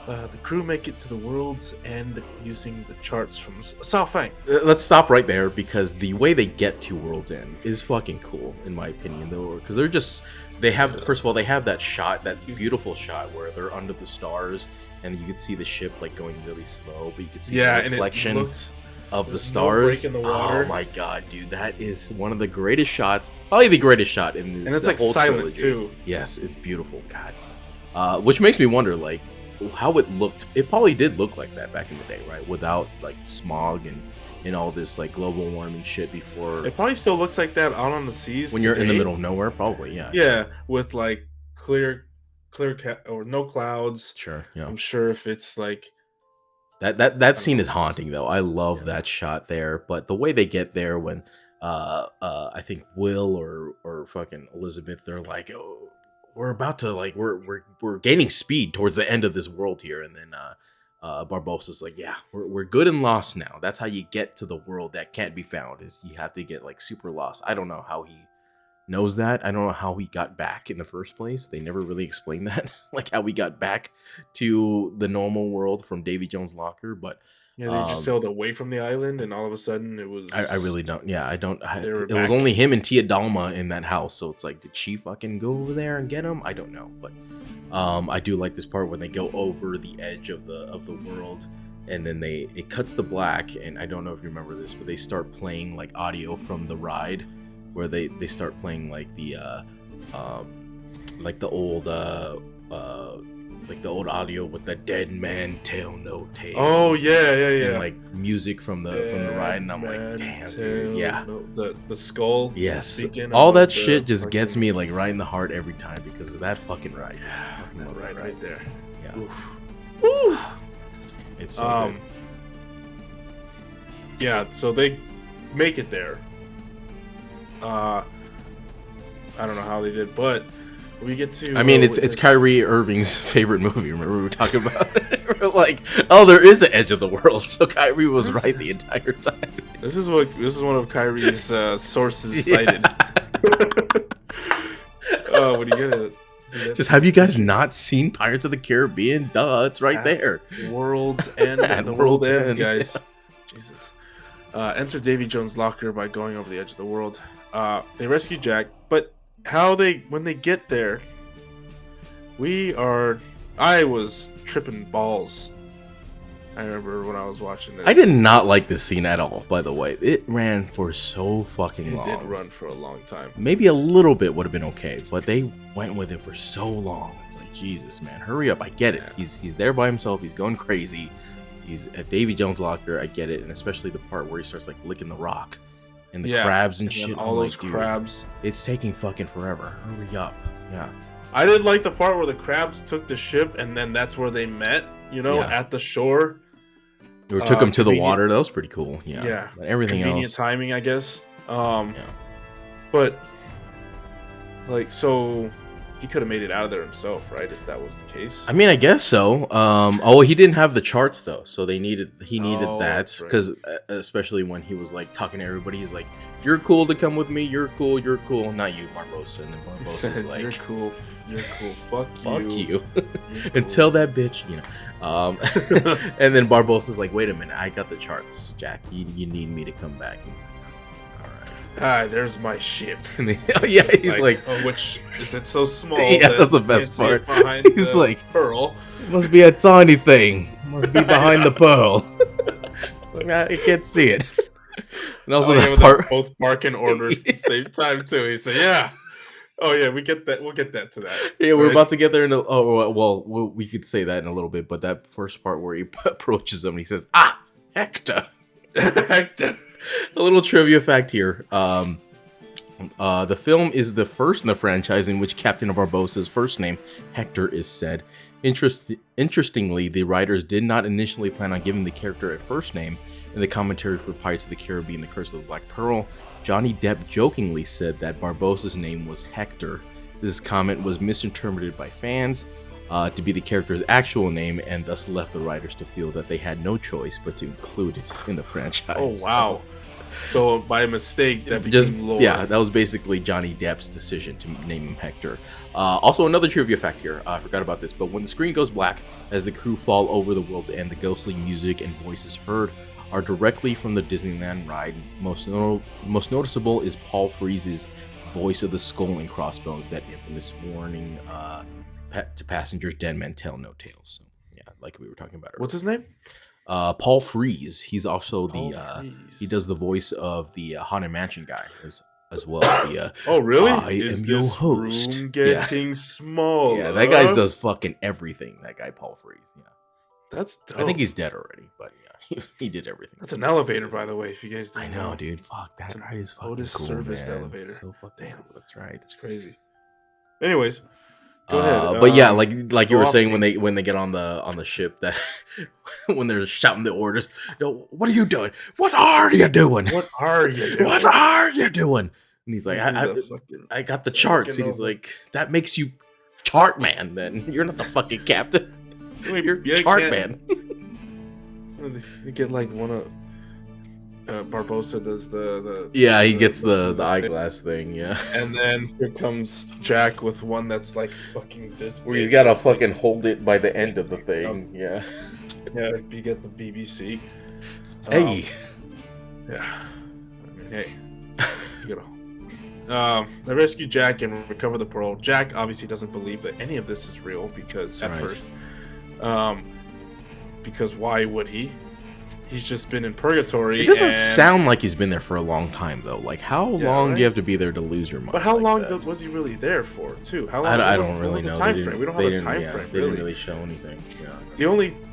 The crew make it to the world's end using the charts from Sao Fang. Let's stop right there because the way they get to World's End is fucking cool, in my opinion, though. Because they have that shot, that beautiful shot where they're under the stars and you can see the ship like going really slow, but you can see the reflection of the stars. No break in the water. Oh my god, dude, that is one of the greatest shots, probably the greatest shot in and it's the like whole silent trilogy. Too. Yes, it's beautiful. God, which makes me wonder, like, how it looked. It probably did look like that back in the day, right? Without like smog and all this like global warming shit before. It probably still looks like that out on the seas when you're in the middle of nowhere, probably. Yeah, with like clear or no clouds. Sure. Yeah. I'm sure if it's like that scene is haunting though. I love that shot there, but the way they get there when I think Will or fucking Elizabeth, they're like, oh, we're about to like we're gaining speed towards the end of this world here, and then Barbossa's like, yeah, we're good and lost now. That's how you get to the world that can't be found, is you have to get like super lost. I don't know how he knows that. I don't know how he got back in the first place. They never really explained that, like how we got back to the normal world from Davy Jones' locker, but yeah, they just sailed away from the island, and all of a sudden it was. I really don't. Yeah, I don't. It was only him and Tia Dalma in that house, so it's like, did she fucking go over there and get him? I don't know, but I do like this part when they go over the edge of the world, and then it cuts to black, and I don't know if you remember this, but they start playing like audio from the ride, where they start playing like the old audio with the dead man tell no tales. Oh yeah. And like music from the ride, and I'm like, damn, dude, yeah. The skull. Yes. All that shit just gets me like right in the heart every time because of that fucking ride. That ride right there. Yeah. Woo. It's so good. Yeah, so they make it there. I don't know how they did, but we get to. I mean, it's Kyrie Irving's favorite movie. Remember we were talking about it? We're like, oh, there is an edge of the world, so Kyrie was right the entire time. This is one of Kyrie's sources cited. Oh, what are you gonna? Just have you guys not seen Pirates of the Caribbean? Duh, it's right there. World's End. And the world ends, guys. Jesus. Enter Davy Jones' locker by going over the edge of the world. They rescue Jack, but when they get there, I was tripping balls. I remember when I was watching this. I did not like this scene at all, by the way. It ran for so fucking long. It did run for a long time. Maybe a little bit would have been okay, but they went with it for so long. It's like, Jesus, man, hurry up. I get it. He's there by himself. He's going crazy. He's at Davy Jones' locker. I get it. And especially the part where he starts like licking the rock and the crabs and shit. All those crabs. It's taking fucking forever. Hurry up. Yeah. I did like the part where the crabs took the ship and then that's where they met, at the shore. Or took him to the water. That was pretty cool. Yeah. Yeah. But everything Convenient else. timing, I guess. But, like, so he could have made it out of there himself, right? If that was the case. I mean, I guess so. He didn't have the charts though, so he needed that because especially when he was like talking to everybody, he's like, "You're cool to come with me. You're cool. Not you, Barbossa." And then Barbossa's like, "You're cool. Fuck you." And tell that bitch, And then Barbossa's like, "Wait a minute, I got the charts, Jack. You need me to come back." And he's like, there's my ship. He's like, oh, which is it so small? Yeah, that's the best part. He's like, pearl. It must be a tiny thing. Must be behind the pearl. It's like, I can't see it. And also that part, both barking orders at the same time too. He said, "Yeah." Oh yeah, we get that. We'll get that to that. Yeah, we're about to get there. We could say that in a little bit, but that first part where he approaches him, and he says, Hector. Hector. A little trivia fact here. The film is the first in the franchise in which Captain Barbossa's first name, Hector, is said. Interestingly, the writers did not initially plan on giving the character a first name. In the commentary for Pirates of the Caribbean: The Curse of the Black Pearl, Johnny Depp jokingly said that Barbossa's name was Hector. This comment was misinterpreted by fans to be the character's actual name, and thus left the writers to feel that they had no choice but to include it in the franchise. Oh wow! So by mistake, that became lore. Yeah, that was basically Johnny Depp's decision to name him Hector. Also, another trivia fact here. I forgot about this, but when the screen goes black as the crew fall over the world's end, the ghostly music and voices heard are directly from the Disneyland ride. Most noticeable is Paul Frees's voice of the skull and crossbones, that infamous warning to passengers, dead men tell no tales. So yeah, like we were talking about earlier. What's his name? Paul Frees. He's also he does the voice of the Haunted Mansion guy as well. Oh really? I am your host. Room getting small. Yeah, that guy does fucking everything. That guy Paul Frees. Yeah, that's dope. I think he's dead already, but yeah, he did everything. That's an elevator, by the way. If you guys didn't know, dude. Fuck, that ride is fucking Otis cool, serviced man. elevator. It's so fucking Damn, cool. That's right. It's crazy. Anyways, go ahead. But yeah, like you were saying, when they get on the ship, that when they're shouting the orders, what are you doing? What are you doing? What are you doing? What are you doing? And he's like, I got the charts. And he's like, that makes you chart man. Then you're not the fucking captain. You're chart man. You get like one of Barbossa does the he gets the eyeglass thing, yeah. And then here comes Jack with one that's like fucking this big. Where he's gotta fucking hold it by the end of the thing, yeah. Yeah, you get the BBC. Hey. Yeah. I mean, hey. You know. They rescue Jack and recover the pearl. Jack obviously doesn't believe that any of this is real because first. Because why would he? He's just been in purgatory. It doesn't sound like he's been there for a long time, though. Like, how long do you have to be there to lose your mind? But how long was he really there for, too? How long? I don't really know. Time frame? We don't have a time frame. They didn't really show anything. Yeah.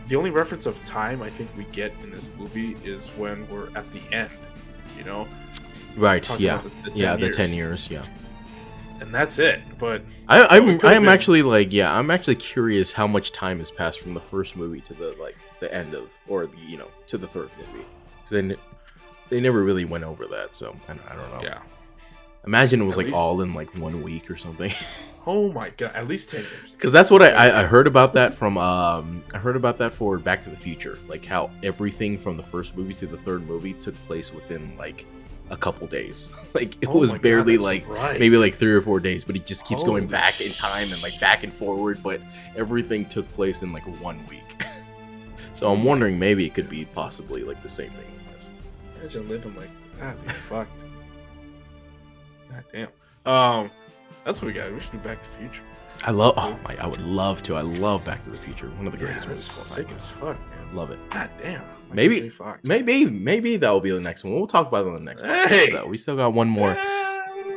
The only reference of time I think we get in this movie is when we're at the end. You know. Right. Yeah. The 10 years. Yeah. And that's it. But I'm actually curious how much time has passed from the first movie to the end of, or to the third movie. Because they never really went over that, so I don't know. Yeah. Imagine it was all in like 1 week or something. Oh my god, at least 10 years. Because that's what I heard about that from for Back to the Future, like how everything from the first movie to the third movie took place within like a couple days. Like it was barely maybe like 3 or 4 days, but he just keeps going back in time and like back and forward, but everything took place in like 1 week. So I'm wondering maybe it could be possibly like the same thing with this. Imagine living like that. Be fucked. God damn. That's what we got. We should do Back to the Future. I would love to. I love Back to the Future. One of the greatest movies. Sick as fuck, man. Love it. God damn. Maybe that will be the next one. We'll talk about it on the next one. So we still got one more.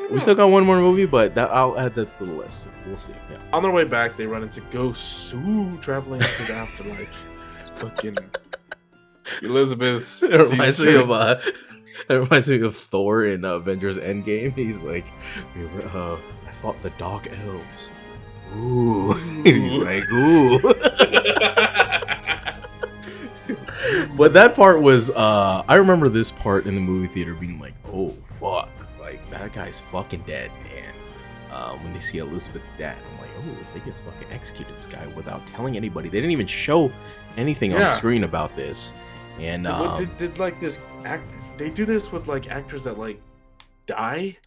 We still got one more movie, but I'll add that to the list. We'll see. Yeah. On their way back, they run into ghosts traveling into the afterlife. Fucking Elizabeth. It reminds me of Thor in Avengers Endgame. He's like, I fought the Dark Elves. Ooh. He's like, ooh. But that part was, I remember this part in the movie theater being like, oh, fuck. Like, that guy's fucking dead, man. When they see Elizabeth's dad, I'm like, oh, they just fucking executed this guy without telling anybody. They didn't even show anything on screen about this. And did like this act? They do this with like actors that like die.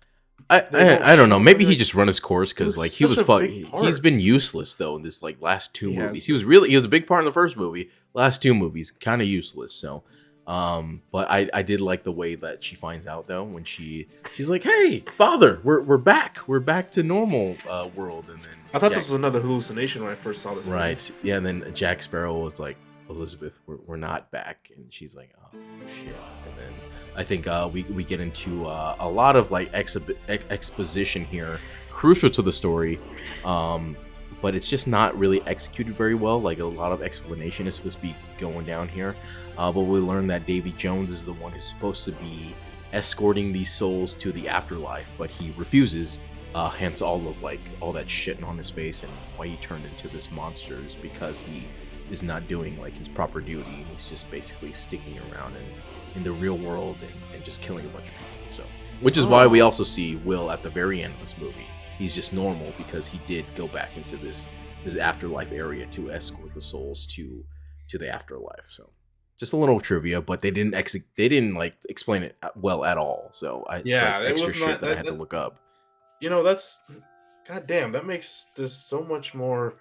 I don't know. Maybe he just run his course because like he was he's been useless though in this like last two movies. He was a big part in the first movie. Last two movies kind of useless. So, but I did like the way that she finds out though when she's like, "Hey, father, we're back. We're back to normal world." And then I thought this was another hallucination when I first saw this. Right. Movie. Yeah. And then Jack Sparrow was like, "Elizabeth, we're not back," and she's like, "Oh shit." And then I think we get into a lot of like exposition here crucial to the story, but it's just not really executed very well. Like, a lot of explanation is supposed to be going down here, but we learn that Davy Jones is the one who's supposed to be escorting these souls to the afterlife, but he refuses. Hence all that shit on his face, and why he turned into this monster is because he is not doing like his proper duty. He's just basically sticking around in the real world and just killing a bunch of people. So, which is why we also see Will at the very end of this movie. He's just normal because he did go back into this afterlife area to escort the souls to the afterlife. So, just a little trivia, but they didn't like explain it well at all. So extra shit that I had to look up. That's goddamn. That makes this so much more.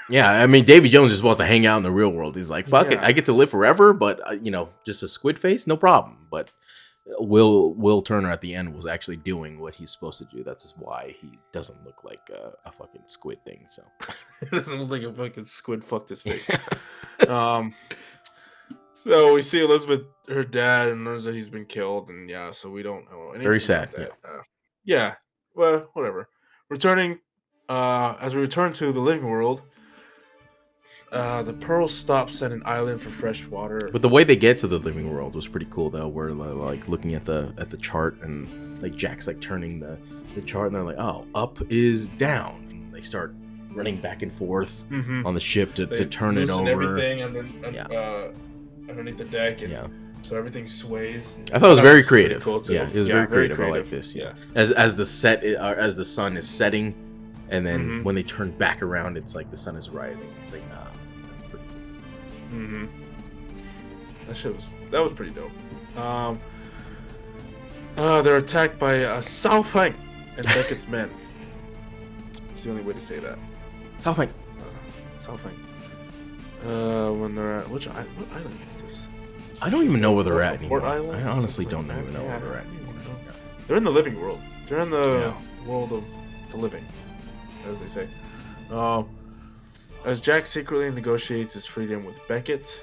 Yeah, I mean, Davy Jones just wants to hang out in the real world. He's like, fuck it, I get to live forever, but just a squid face, no problem. But Will Turner at the end was actually doing what he's supposed to do. That's why he doesn't look like a fucking squid thing. So it doesn't look like a fucking squid fucked his face. So we see Elizabeth, her dad, and knows that he's been killed, and so we don't know anything. Very sad. Yeah. Well, whatever. Returning, as we return to the living world, the Pearl stops at an island for fresh water. But the way they get to the living world was pretty cool, though. We're like looking at the chart, and like Jack's like turning the chart, and they're like, "Oh, up is down." And they start running back and forth on the ship to turn it over. Everything underneath the deck, and so everything sways. I thought it was very creative. Cool too. It was very creative. I like this. Yeah. As the sun is setting, and then when they turn back around, it's like the sun is rising. It's like, that's pretty cool. That was pretty dope. They're attacked by Sao Feng and Beckett's men. It's the only way to say that. Sao Feng. When they're at what island is this? I don't even know where they're at anymore. I Island? honestly don't even know where they're at anymore. They're in the living world. They're in the world of the living, as they say. As Jack secretly negotiates his freedom with Beckett,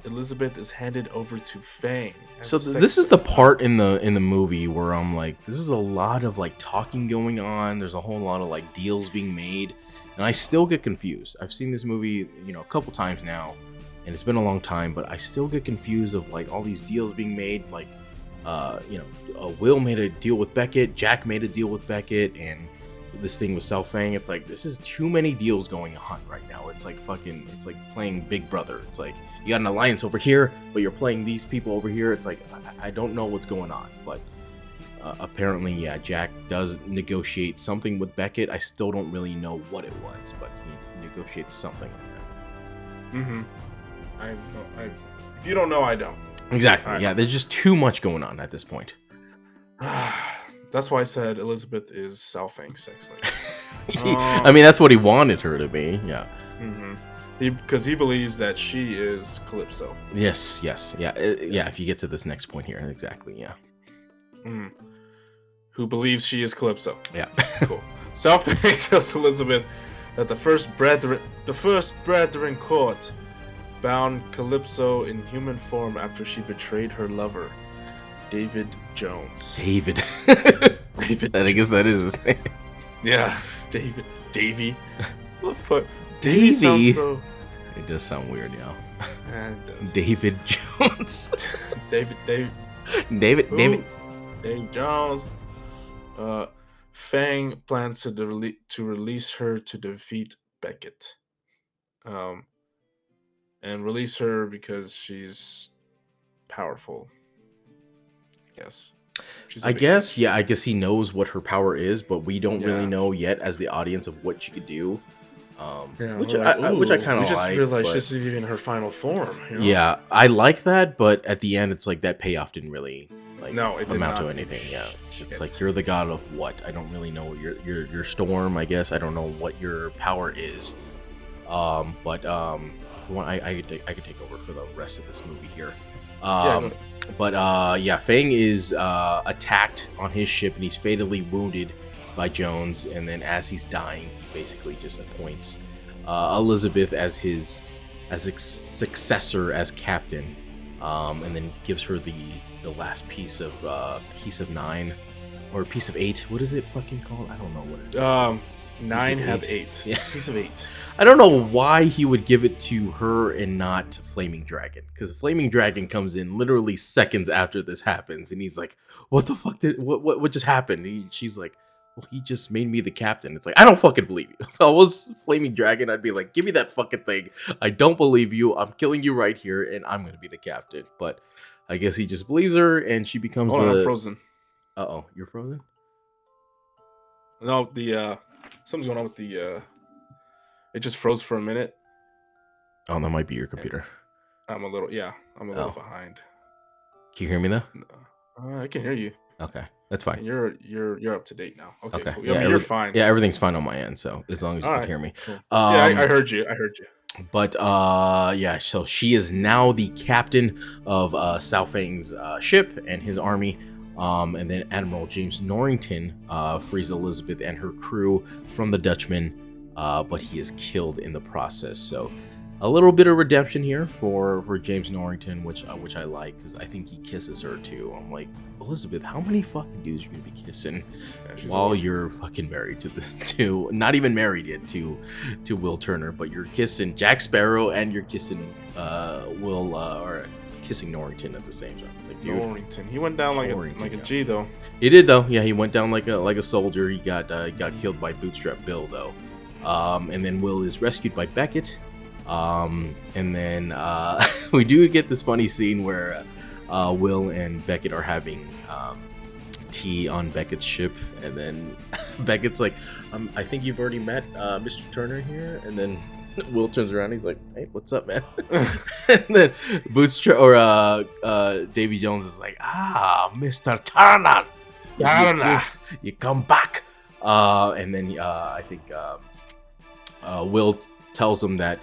Elizabeth is handed over to Fang. So this is the part in the movie where I'm like, this is a lot of like talking going on. There's a whole lot of like deals being made, and I still get confused. I've seen this movie, a couple times now, and it's been a long time, but I still get confused of like all these deals being made. Like, Will made a deal with Beckett, Jack made a deal with Beckett, and this thing with Sao Feng. It's like, this is too many deals going on right now. It's like playing Big Brother. It's like you got an alliance over here, but you're playing these people over here. It's like I don't know what's going on, but apparently, Jack does negotiate something with Beckett. I still don't really know what it was, but he negotiates something like that. If you don't know, I don't. Exactly. Yeah, there's just too much going on at this point. That's why I said Elizabeth is Sao Feng's sex slave. I mean, that's what he wanted her to be. Yeah. Because he believes that she is Calypso. Yes. Yeah. If you get to this next point here, exactly. Yeah. Who believes she is Calypso? Yeah. Cool. Sao Feng tells Elizabeth that the first brethren court bound Calypso in human form after she betrayed her lover, David Jones. David. I guess that is his name. Yeah, Davey. What the fuck? Davey. It does sound weird, yeah. It does. David Jones. David Jones. Fang plans to release her to defeat Beckett. And release her because she's powerful. I guess. I guess he knows what her power is, but we don't really know yet as the audience of what she could do. Which I kind of like. We just realized this is even her final form. Yeah, I like that, but at the end, it's like that payoff didn't really amount to anything. Yeah, it's like you're the god of what? I don't really know your storm. I guess I don't know what your power is. But if you want, I could take over for the rest of this movie here. Fang is attacked on his ship, and he's fatally wounded by Jones. And then as he's dying, he basically just appoints Elizabeth as his successor as captain, and then gives her the last piece of 9, or a piece of 8. What is it fucking called? I don't know what it is. 9 have 8. Yeah. Piece of 8. I don't know why he would give it to her and not Flaming Dragon, because Flaming Dragon comes in literally seconds after this happens, and he's like, "What the fuck what just happened?" She's like, "Well, he just made me the captain." It's like, I don't fucking believe you. If I was Flaming Dragon, I'd be like, "Give me that fucking thing. I don't believe you. I'm killing you right here, and I'm gonna be the captain." But I guess he just believes her, and she becomes I'm frozen. Uh-oh, you're frozen? No, something's going on with the it just froze for a minute. Oh, that might be your computer. I'm a little behind. Can you hear me though? I can hear you. Okay, that's fine. And you're up to date now. Okay. Cool. Yeah, I mean, you're fine. Yeah, everything's fine on my end, so as long as you can hear me. Cool. Yeah, I heard you. But yeah, so she is now the captain of Sao Fang's ship and his army. And then Admiral James Norrington frees Elizabeth and her crew from the Dutchman, but he is killed in the process. So a little bit of redemption here for James Norrington, which I like, because I think he kisses her too. I'm like, Elizabeth, how many fucking dudes are you gonna be kissing while you're fucking married to not even married yet to Will Turner, but you're kissing Jack Sparrow and you're kissing Will or kissing Norrington at the same time. It's like, dude, Norrington. He went down like a G though. He did though. Yeah, he went down like a soldier. He got killed by Bootstrap Bill though. And then Will is rescued by Beckett. And then we do get this funny scene where Will and Beckett are having tea on Beckett's ship, and then Beckett's like, I think you've already met Mr. Turner here, and then Will turns around, he's like, "Hey, what's up, man?" And then Bootstrap or Davy Jones is like, Mr. Turner, you come back. And then I think Will tells him that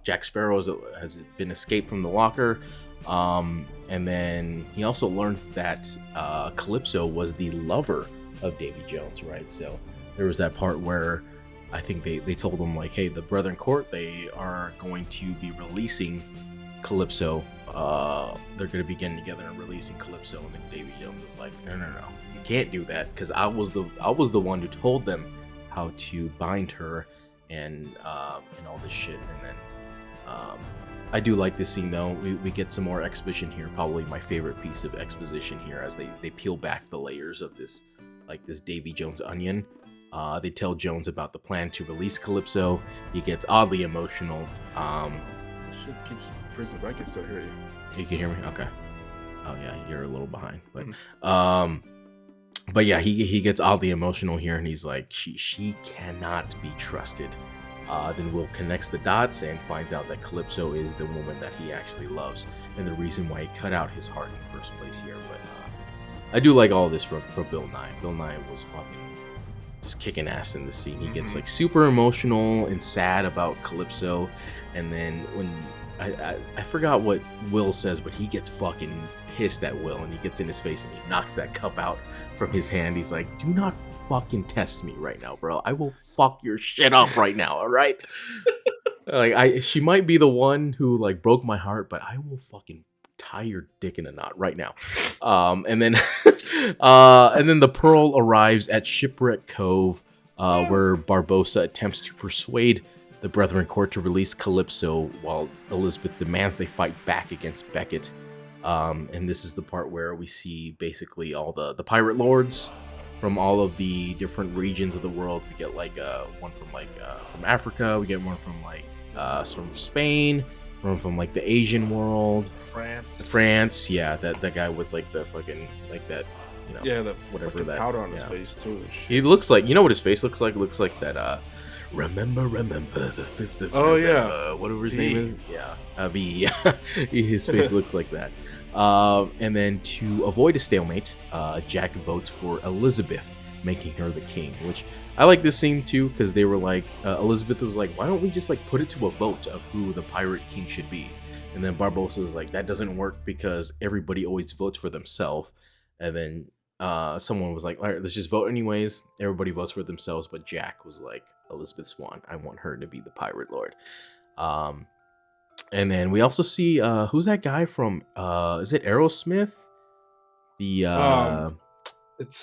Jack Sparrow has been escaped from the locker. And then he also learns that Calypso was the lover of Davy Jones, right? So there was that part where I think they told him, like, hey, the Brethren Court, they are going to be releasing Calypso. They're going to be getting together and releasing Calypso. And then Davy Jones was like, no, you can't do that, because I was the one who told them how to bind her and all this shit. And then I do like this scene though. We get some more exposition here. Probably my favorite piece of exposition here, as they peel back the layers of this Davy Jones onion. They tell Jones about the plan to release Calypso. He gets oddly emotional. Shit keeps freezing, but I can still hear you. You can hear me? Okay. Oh yeah, you're a little behind, but but yeah, he gets oddly emotional here, and he's like, she cannot be trusted. Then Will connects the dots and finds out that Calypso is the woman that he actually loves, and the reason why he cut out his heart in the first place here. But I do like all this from Bill Nye. Bill Nye was fucking just kicking ass in the scene. He gets like super emotional and sad about Calypso, and then when I forgot what Will says, but he gets fucking pissed at Will, and he gets in his face and he knocks that cup out from his hand. He's like, do not fucking test me right now, bro. I will fuck your shit up right now, all right? Like, she might be the one who like broke my heart, but I will fucking tie your dick in a knot right now. And then the Pearl arrives at Shipwreck Cove, where Barbossa attempts to persuade the Brethren Court to release Calypso, while Elizabeth demands they fight back against Beckett. And this is the part where we see basically all the pirate lords from all of the different regions of the world. We get like one from from Africa. We get one from from Spain. One from like the Asian world. France. Yeah, that guy with like the fucking like that. You know, yeah, the whatever that powder on his face too. He looks like, you know what his face looks like? It looks like that. Remember the 5th of November, yeah, whatever his name is. Yeah, V. His face looks like that. And then to avoid a stalemate, Jack votes for Elizabeth, making her the king. Which I like this scene too, because they were like, Elizabeth was like, why don't we just like put it to a vote of who the pirate king should be? And then Barbossa was like, that doesn't work because everybody always votes for themselves. And then someone was like, all right, let's just vote anyways. Everybody votes for themselves, but Jack was like, Elizabeth Swann, I want her to be the pirate lord. And then we also see who's that guy from is it Aerosmith? The It's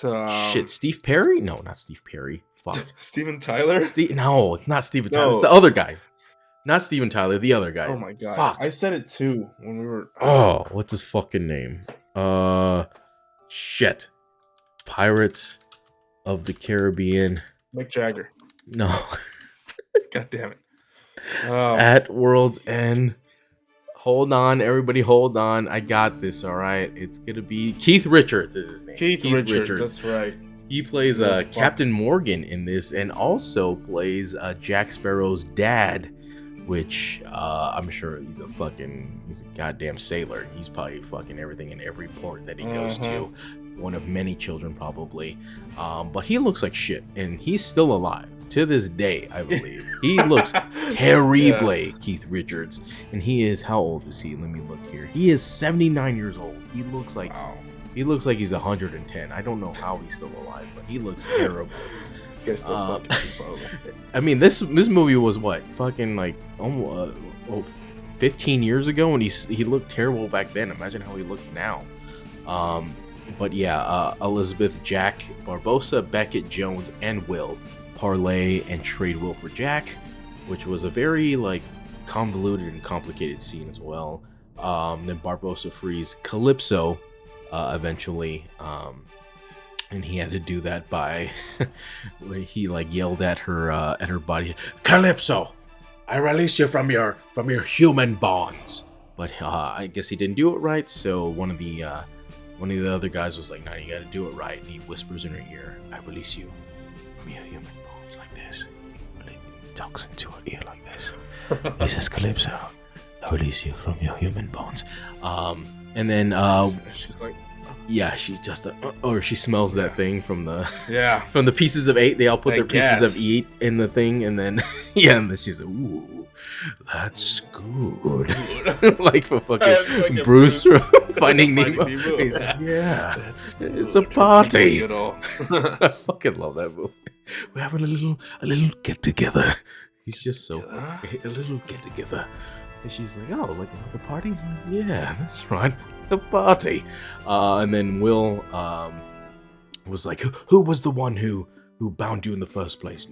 Shit, Steve Perry? No, not Steve Perry. Fuck. Steven Tyler? No, it's not Steven Tyler. It's the other guy. Not Steven Tyler, the other guy. Oh my god. Fuck. I said it too when we were Oh, what's his fucking name? Shit. Pirates of the Caribbean. Mick Jagger. No. God damn it. At World's End. Hold on, everybody, hold on. I got this, all right? It's going to be Keith Richards is his name. Keith Richards, that's right. He plays Captain Morgan in this and also plays Jack Sparrow's dad, which I'm sure he's a goddamn sailor. He's probably fucking everything in every port that he goes to. One of many children, probably. But he looks like shit, and he's still alive to this day, I believe. He looks terribly, Keith Richards. And he is, how old is he? Let me look here. He is 79 years old. He looks like he's 110. I don't know how he's still alive, but he looks terrible. I mean, this movie was what? Fucking like almost 15 years ago, and he looked terrible back then. Imagine how he looks now. But yeah, Elizabeth, Jack, Barbosa, Beckett, Jones, and Will parlay and trade Will for Jack, which was a very like convoluted and complicated scene as well. Then Barbosa frees Calypso eventually, and he had to do that by he like yelled at her body, "Calypso, I release you from your human bonds." But I guess he didn't do it right, so one of the other guys was like, "No, you got to do it right." And he whispers in her ear, "I release you from your human bonds," like this. He talks into her ear like this. He says, "Calypso, I release you from your human bonds." And then she's like, yeah, she just or she smells that thing from the from the pieces of 8. They all put their pieces of 8 in the thing, and then and then she's like, "Ooh, that's good." Like for fucking Bruce Finding Nemo. He's like, "Yeah, that's good. It's a party." I fucking love that movie. We're having a little get together. He's just so a little get together. And she's like, "Oh, like a party?" He's like, "Yeah, that's right, a party." And then Will was like, "Who was the one who bound you in the first place?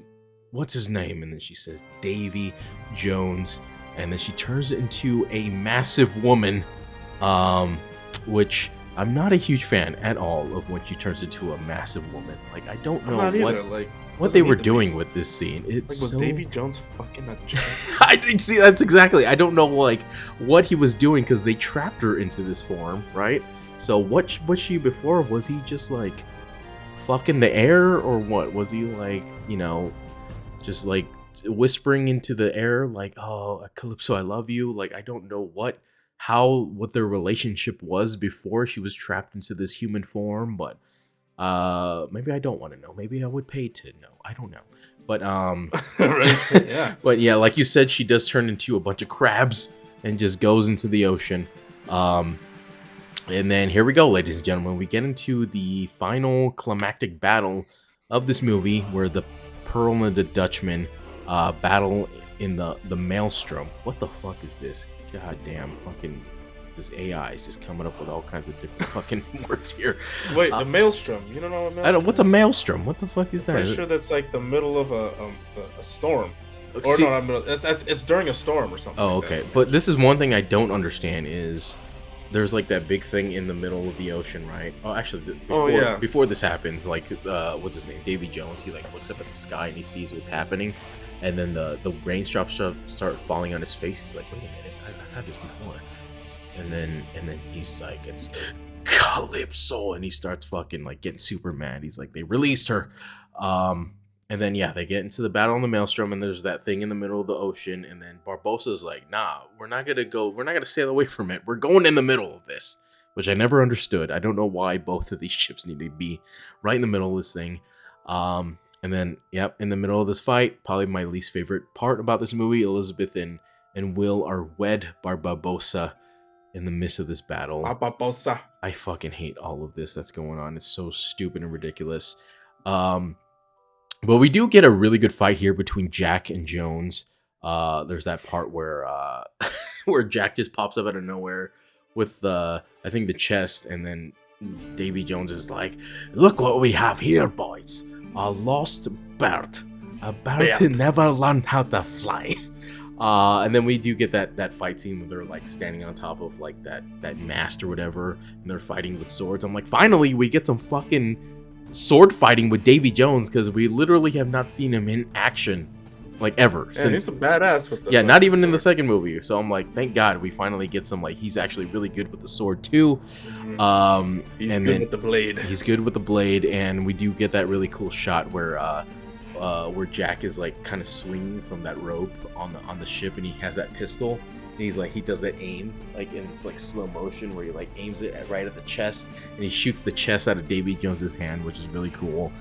What's his name?" And then she says, "Davey Jones." And then she turns into a massive woman, which I'm not a huge fan at all of when she turns into a massive woman. Like, I don't know what they were doing with this scene. It's like, was Davy Jones fucking a giant? I didn't see. That's exactly. I don't know like what he was doing because they trapped her into this form, right? So what was she before? Was he just like fucking the air, or what? Was he like, just like whispering into the air, like, "Oh, Calypso, I love you"? Like, I don't know what their relationship was before she was trapped into this human form, but maybe I don't want to know. Maybe I would pay to know. I don't know. But right. Yeah. But yeah, like you said, she does turn into a bunch of crabs and just goes into the ocean. And then here we go, ladies and gentlemen. We get into the final climactic battle of this movie, where the Pearl and the Dutchman battle in the maelstrom. What the fuck is this? God damn, fucking this AI is just coming up with all kinds of different fucking words here. Wait, the maelstrom. You don't know what maelstrom? I don't. What's a maelstrom? What the fuck is that? I'm pretty sure that's like the middle of a storm. Or no, it's during a storm or something. Oh, like okay. that. But this is one thing I don't understand is there's like that big thing in the middle of the ocean, right? Oh, actually, before this happens, like what's his name? Davy Jones. He like looks up at the sky and he sees what's happening, and then the raindrops start falling on his face. He's like, "Wait a minute, I've had this before." And then he's like, "It's Calypso," and he starts fucking like getting super mad. He's like, "They released her." And then they get into the battle on the maelstrom, and there's that thing in the middle of the ocean, and then Barbosa's like, "Nah, we're not gonna sail away from it. We're going in the middle of this," which I never understood. I don't know why both of these ships need to be right in the middle of this thing. And then in the middle of this fight, probably my least favorite part about this movie, Elizabeth and Will are wed by Barbosa in the midst of this battle. Barbosa. I fucking hate all of this that's going on. It's so stupid and ridiculous. But we do get a really good fight here between Jack and Jones. There's that part where where Jack just pops up out of nowhere with I think the chest, and then Davy Jones is like, look what we have here, boys. A lost bird. A bird who never learned how to fly. And then we do get that fight scene where they're like standing on top of like that mast or whatever, and they're fighting with swords. I'm like, finally we get some fucking sword fighting with Davy Jones, because we literally have not seen him in action like ever. Yeah, he's a badass with the not even sword. In the second movie. So I'm like, thank God we finally get some, like, he's actually really good with the sword too. He's good with the blade. He's good with the blade, and we do get that really cool shot where Jack is like kind of swinging from that rope on the ship, and he has that pistol, and he's like, he does that aim, like, and it's like slow motion where he like aims it right at the chest, and he shoots the chest out of Davy Jones's hand, which is really cool.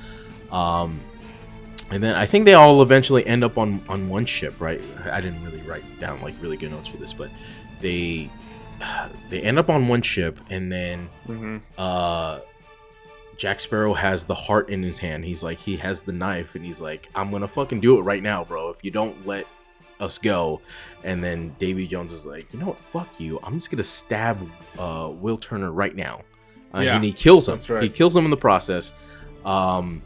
And then I think they all eventually end up on one ship, right? I didn't really write down like really good notes for this, but they end up on one ship, and then Jack Sparrow has the heart in his hand. He's like, he has the knife, and he's like, I'm gonna fucking do it right now, bro, if you don't let us go. And then Davy Jones is like, you know what, fuck you, I'm just gonna stab Will Turner right now. And he kills him. That's right. He kills him in the process. And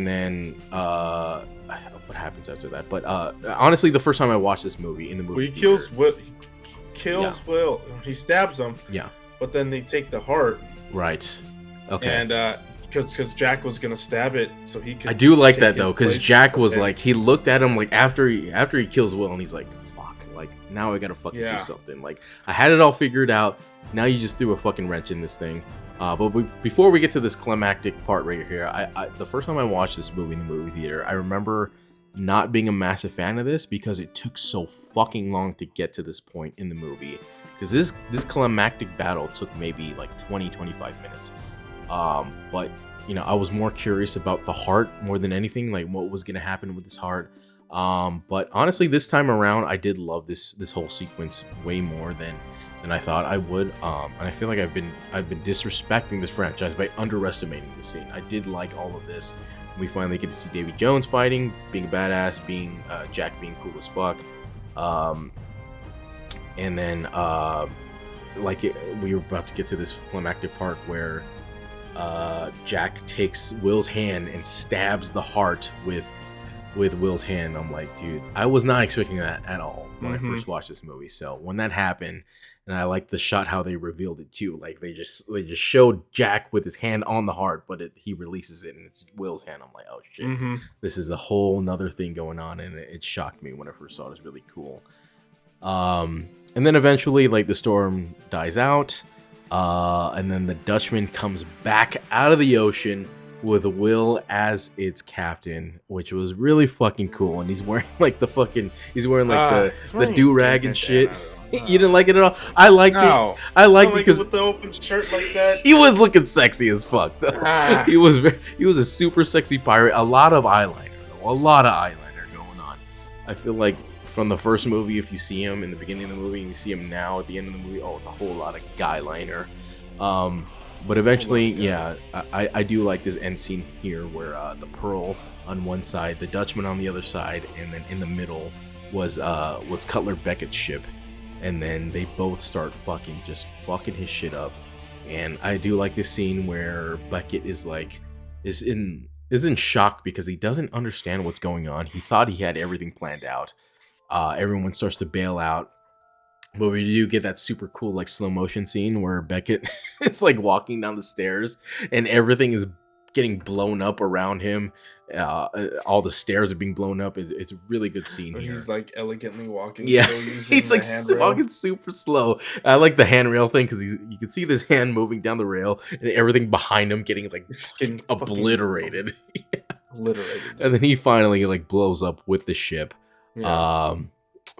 then what happens after that? But honestly, the first time I watched this movie, in the movie, he kills Will. He kills Will. He stabs him. Yeah. But then they take the heart. Right. Okay. And because Jack was gonna stab it, so he could. I do like that though, because Jack was like, he looked at him like after he kills Will, and he's like, fuck, like now I gotta fucking do something. Like, I had it all figured out. Now you just threw a fucking wrench in this thing. But before we get to this climactic part right here, I the first time I watched this movie in the movie theater, I remember not being a massive fan of this because it took so fucking long to get to this point in the movie. Because this climactic battle took maybe like 20-25 minutes. But you know, I was more curious about the heart more than anything, like what was gonna happen with this heart. But honestly, this time around, I did love this whole sequence way more than I thought I would. And I feel like I've been disrespecting this franchise by underestimating this scene. I did like all of this. We finally get to see Davy Jones fighting, being a badass, being Jack being cool as fuck. And then we were about to get to this climactic part where Jack takes Will's hand and stabs the heart with Will's hand. I'm like, dude, I was not expecting that at all when I first watched this movie. So when that happened, and I like the shot how they revealed it too. Like they just showed Jack with his hand on the heart, but he releases it and it's Will's hand. I'm like, oh shit, this is a whole nother thing going on, and it shocked me when I first saw it. It's really cool. And then eventually, like, the storm dies out, and then the Dutchman comes back out of the ocean with Will as its captain, which was really fucking cool. And he's wearing like the do-rag and shit. You didn't like it at all? I liked it. I liked it because with the open shirt like that. He was looking sexy as fuck. He was a super sexy pirate. A lot of eyeliner going on. I feel like from the first movie, if you see him in the beginning of the movie and you see him now at the end of the movie, it's a whole lot of guy liner. But eventually, I do like this end scene here where the Pearl on one side, the Dutchman on the other side, and then in the middle was Cutler Beckett's ship. And then they both start fucking his shit up. And I do like this scene where Beckett is in shock because he doesn't understand what's going on. He thought he had everything planned out. Everyone starts to bail out. But we do get that super cool like slow motion scene where Beckett is like walking down the stairs and everything is getting blown up around him. All the stairs are being blown up. It's a really good scene here. He's like elegantly walking. Yeah, he's like walking super slow. I like the handrail thing because you can see this hand moving down the rail and everything behind him getting obliterated. Obliterated. And then he finally like blows up with the ship. Yeah.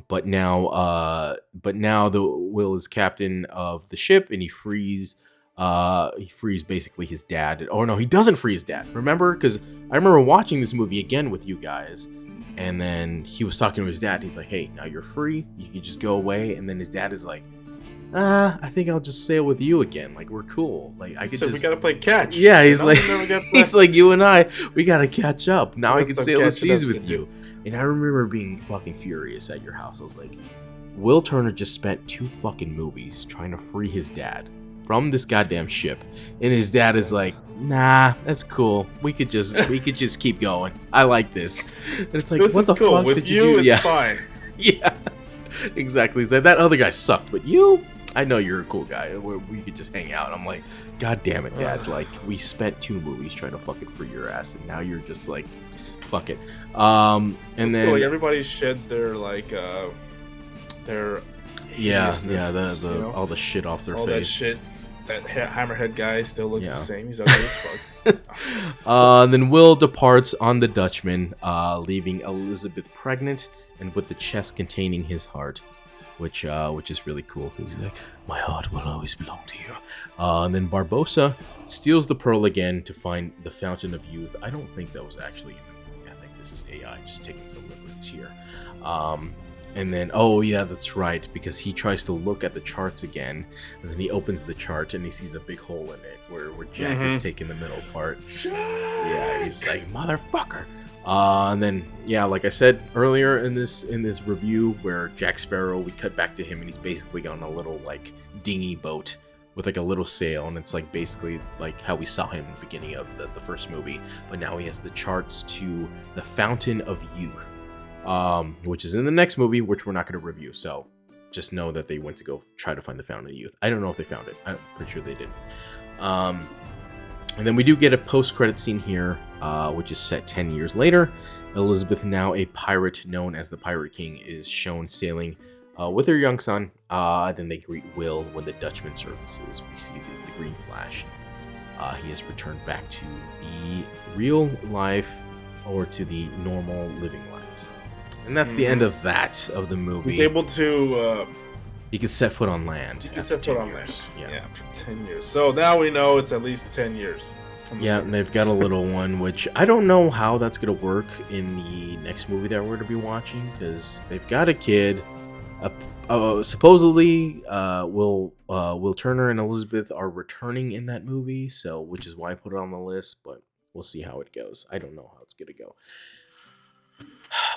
But now the Will is captain of the ship, and he frees basically his dad. Or no, he doesn't free his dad. Remember? Because I remember watching this movie again with you guys, and then he was talking to his dad. He's like, "Hey, now you're free. You can just go away." And then his dad is like, I think I'll just sail with you again. Like, we're cool. Like, we gotta play catch. Yeah, he's like, you and I, we gotta catch up. Now I can sail the seas with you. And I remember being fucking furious at your house. I was like, Will Turner just spent 2 fucking movies trying to free his dad. from this goddamn ship, and his dad is like, "Nah, that's cool. We could just keep going. I like this." And it's like, this what is the cool. fuck With did you, you do? it's fine. Yeah, exactly. He's like, that other guy sucked, but you, I know you're a cool guy. We could just hang out. I'm like, God damn it, Dad. Like, we spent 2 movies trying to fuck it for your ass, and now you're just like, fuck it. And it's then cool. Like, everybody sheds their their the all the shit off their all face. That shit. That hammerhead guy still looks the same. He's ugly as fuck. Then Will departs on the Dutchman, leaving Elizabeth pregnant and with the chest containing his heart, which is really cool because he's like, my heart will always belong to you. And then Barbossa steals the pearl again to find the Fountain of Youth. I don't think that was actually in the movie. I think this is AI just taking some liberties here. And then, oh yeah, that's right, because he tries to look at the charts again, and then he opens the chart and he sees a big hole in it where Jack is taking the middle part. Yeah, he's like, motherfucker. And then, yeah, like I said earlier in this review, where Jack Sparrow, we cut back to him and he's basically on a little like dinghy boat with like a little sail, and it's like basically like how we saw him in the beginning of the first movie, but now he has the charts to the Fountain of Youth. Which is in the next movie, which we're not going to review. So just know that they went to go try to find the Fountain of Youth. I don't know if they found it. I'm pretty sure they did. And then we do get a post-credit scene here, which is set 10 years later. Elizabeth, now a pirate known as the Pirate King, is shown sailing with her young son. Then they greet Will when the Dutchman surfaces. We see the green flash. He has returned back to the real life, or to the normal living life. And that's the end of the movie. He's able to... he can set foot on land. He can set foot on land. Yeah, for 10 years. So now we know it's at least 10 years. Yeah, and they've got a little one, which I don't know how that's going to work in the next movie that we're going to be watching, because they've got a kid. Supposedly, Will Turner and Elizabeth are returning in that movie, so which is why I put it on the list, but we'll see how it goes. I don't know how it's going to go.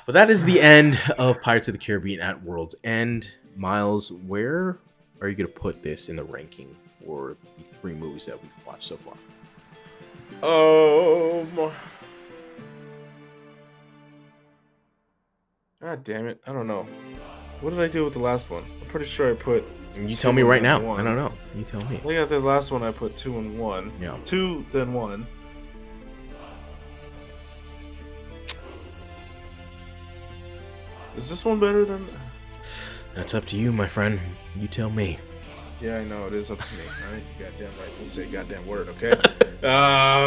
But that is the end of Pirates of the Caribbean at World's End. Myles, where are you going to put this in the ranking for the 3 movies that we've watched so far? God damn it. I don't know. What did I do with the last one? I'm pretty sure I put... You tell me right now. 1. I don't know. You tell me. I got the last one. I put 2 and 1. Yeah. 2, then 1. Is this one better than... That's up to you, my friend. You tell me. Yeah, I know. It is up to me. All right? You goddamn right. Don't say a goddamn word, okay?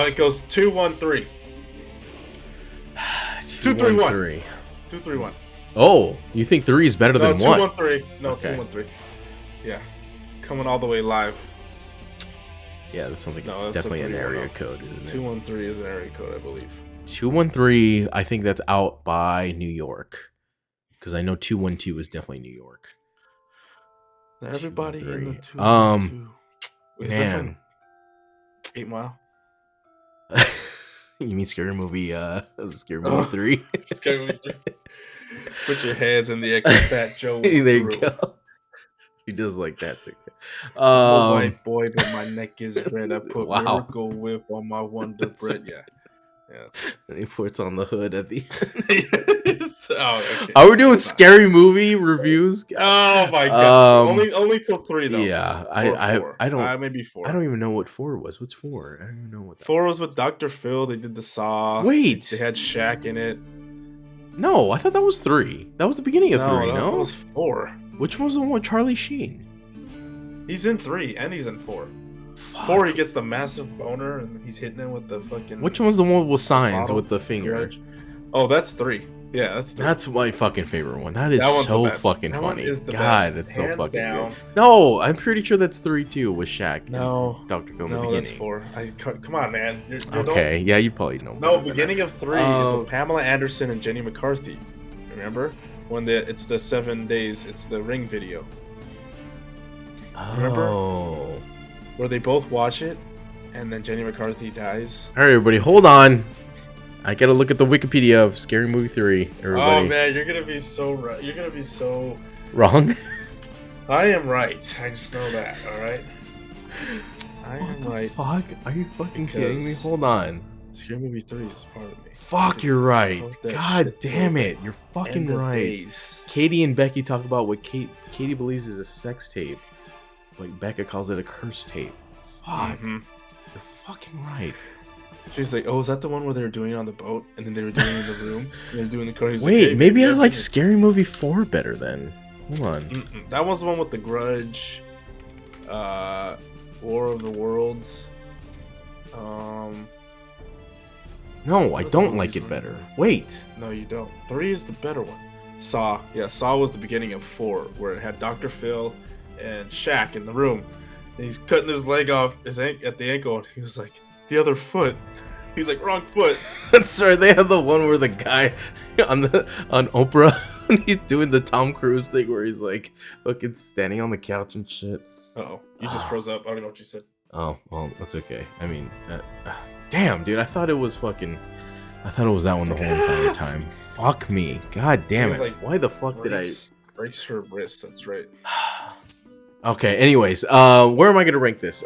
It goes 2, 1, 3. 2, 3, 1. 2, 3, 1. Oh, you think 3 is better than 1? 2, 1, 3. No, okay. 2, 1, 3. Yeah. Coming all the way live. Yeah, that sounds like definitely an area code, isn't it? 213 is an area code, I believe. 213, I think that's out by New York. Because I know 212 is definitely New York. Everybody in the 212. Wait, man. 8 Mile? You mean Scary Movie, Scary Movie 3? Scary Movie 3. Put your hands in the extra fat Joe. There you go. He does like that thing. I'm a white boy, but my neck is red. I put Miracle Whip on my Wonder Bread. Yeah. And he puts on the hood at the end. Okay. Are we doing Scary Movie reviews? Oh my god! Only till 3 though. Yeah, I don't. Maybe 4. I don't even know what 4 was. What's 4? I don't even know what. 4 was with Dr. Phil. They did the Saw. Wait, they had Shaq in it. No, I thought that was 3. That was the beginning of 3. No, that was 4. Which one was the one with Charlie Sheen? He's in 3 and he's in 4. Fuck. 4, he gets the massive boner and he's hitting it with the fucking... Which one's the one with signs with the finger? Oh, that's 3. Yeah, that's 3. That's my fucking favorite one. That is so fucking funny. God, that's so fucking good. No, I'm pretty sure that's 3 too with Shaq. No. Dr. Phil in the beginning. No, that's 4. Come on, man. Okay, yeah, you probably know. No, beginning of 3 is with Pamela Anderson and Jenny McCarthy. Remember? When it's the 7 days, it's the Ring video. Remember? Oh. Where they both watch it, and then Jenny McCarthy dies. All right, everybody, hold on. I gotta look at the Wikipedia of Scary Movie 3. Everybody. Oh man, you're gonna be so right. You're gonna be so wrong. I am right. I just know that. All right. I What am the right. fuck? Are you fucking kidding me? Hold on. Scary Movie 3 is part of me. Fuck, you're right. God shit, damn it. You're fucking End of right. days. Katie and Becky talk about what Katie believes is a sex tape. Like Becca calls it a curse tape. Fuck. You're fucking right. She's like, oh, is that the one where they were doing it on the boat? And then they were doing it in the room? And they were doing the car. Wait, like, hey, maybe I like Scary Movie 4 better then. Hold on. That was the one with the Grudge, War of the Worlds. No, I don't like it better. Wait. No, you don't. 3 is the better one. Saw. Yeah, Saw was the beginning of 4, where it had Dr. Phil and Shaq in the room. And he's cutting his leg off at the ankle, and he was like, the other foot. He's like, wrong foot. That's right. They have the one where the guy on Oprah, he's doing the Tom Cruise thing where he's like fucking standing on the couch and shit. Uh-oh. You just froze up. I don't know what you said. Oh, well, that's okay. I mean, damn, dude. I thought it was that one the whole entire time. Fuck me. God damn it. Like, why the fuck did I... Breaks her wrist. That's right. Okay, anyways. Where am I going to rank this?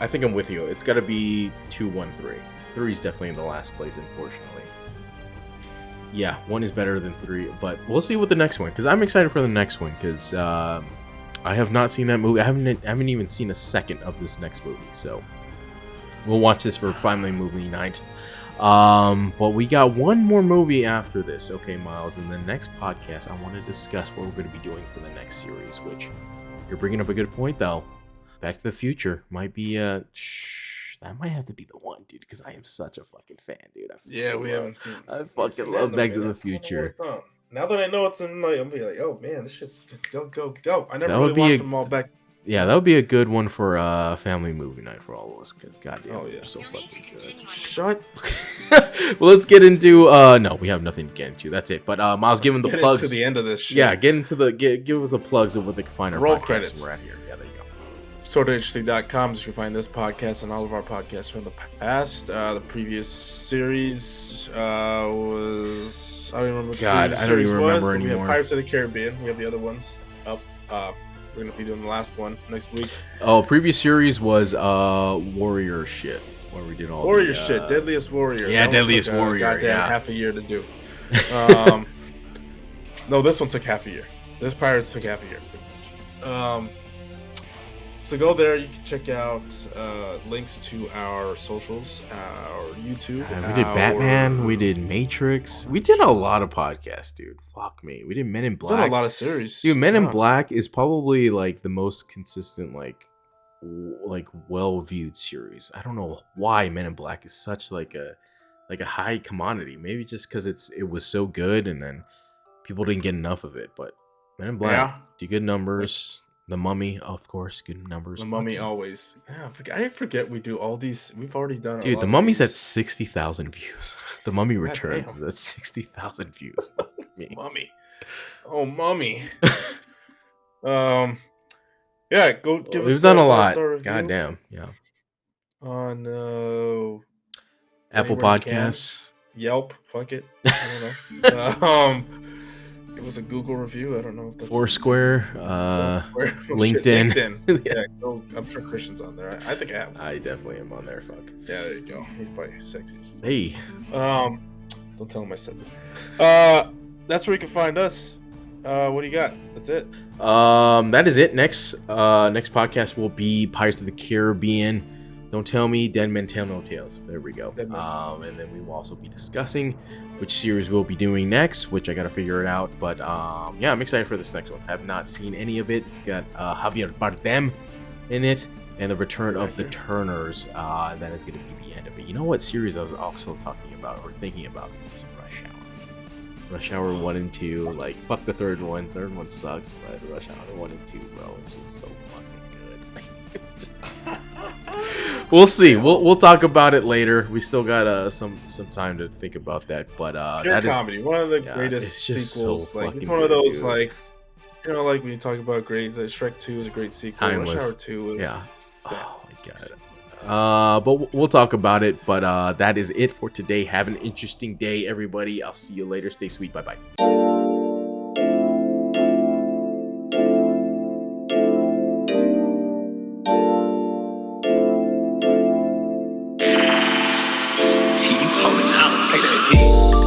I think I'm with you. It's got to be 2, 1, 3. 3 is definitely in the last place, unfortunately. Yeah, 1 is better than 3, but we'll see with the next one, because I'm excited for the next one, because I have not seen that movie. I haven't even seen a second of this next movie, so we'll watch this for Family Movie Night. But we got one more movie after this. Okay, Myles, in the next podcast, I want to discuss what we're going to be doing for the next series, which you're bringing up a good point, though. Back to the Future might be that might have to be the one, dude, because I am such a fucking fan, dude. We haven't seen. I fucking love Back to the Future. Now that I know it's in, like, I'm be like, oh man, this shit's go. I never really watched them all back. Yeah, that would be a good one for Family Movie Night for all of us, because goddamn, they're so fucking good. Shut. Well, let's get into no, we have nothing to get into. That's it. But Myles, give them the plugs to the end of this shit. Yeah, give us the plugs of what they can find our roll podcast. Credits. We're out here. Yeah, there you go. SortaInteresting.com is where you can find this podcast and all of our podcasts from the past. The previous series was, I don't remember. God, I don't even remember anymore. We have Pirates of the Caribbean. We have the other ones up. We're gonna be doing the last one next week. Oh, previous series was Warrior shit, where we did all Warrior shit, Deadliest Warrior. Yeah, Deadliest Warrior. Yeah, half a year to do. No, this one took half a year. This Pirates took half a year. So go there. You can check out links to our socials, our YouTube. We did Batman. We did Matrix. We did a lot of podcasts, dude. Fuck me. We did Men in Black. Done a lot of series. Dude, Men in Black is probably like the most consistent, like well-viewed series. I don't know why Men in Black is such like a high commodity. Maybe just because it was so good, and then people didn't get enough of it. But Men in Black, do good numbers. The Mummy, of course, good numbers. The Mummy always. Yeah, I forget we do all these. We've already done. Dude, The Mummy's at 60,000 views. The Mummy Returns is at 60,000 views. Mummy. Oh, Mummy. Yeah, go give us. We've done a lot. Goddamn. Yeah. On Apple Podcasts. Yelp. Fuck it. I don't know. It was a Google review. I don't know if that's Foursquare, LinkedIn. Yeah, I'm sure Christian's on there. I think I have. I definitely am on there. Fuck. Yeah, there you go. He's probably sexy. Hey. Don't tell him I said that. That's where you can find us. What do you got? That's it. That is it. Next podcast will be Pirates of the Caribbean. Don't Tell Me, Dead Men Tell No Tales. There we go. And then we will also be discussing which series we'll be doing next, which I got to figure it out. But yeah, I'm excited for this next one. I have not seen any of it. It's got Javier Bardem in it, and the return of the Turners. That is going to be the end of it. You know what series I was also talking about or thinking about? Is Rush Hour. Rush Hour 1 and 2. Like, fuck the third one. Third one sucks, but Rush Hour 1 and 2, bro, it's just so fucking good. We'll see. We'll talk about it later. We still got some time to think about that. But that is comedy. One of the greatest sequels. So like it's one of those dude. Like like when you talk about great. Shrek 2 is a great sequel. Timeless. Rush Hour 2 is oh my god. But we'll talk about it. But that is it for today. Have an interesting day, everybody. I'll see you later. Stay sweet. Bye bye. Team pulling out, play that heat.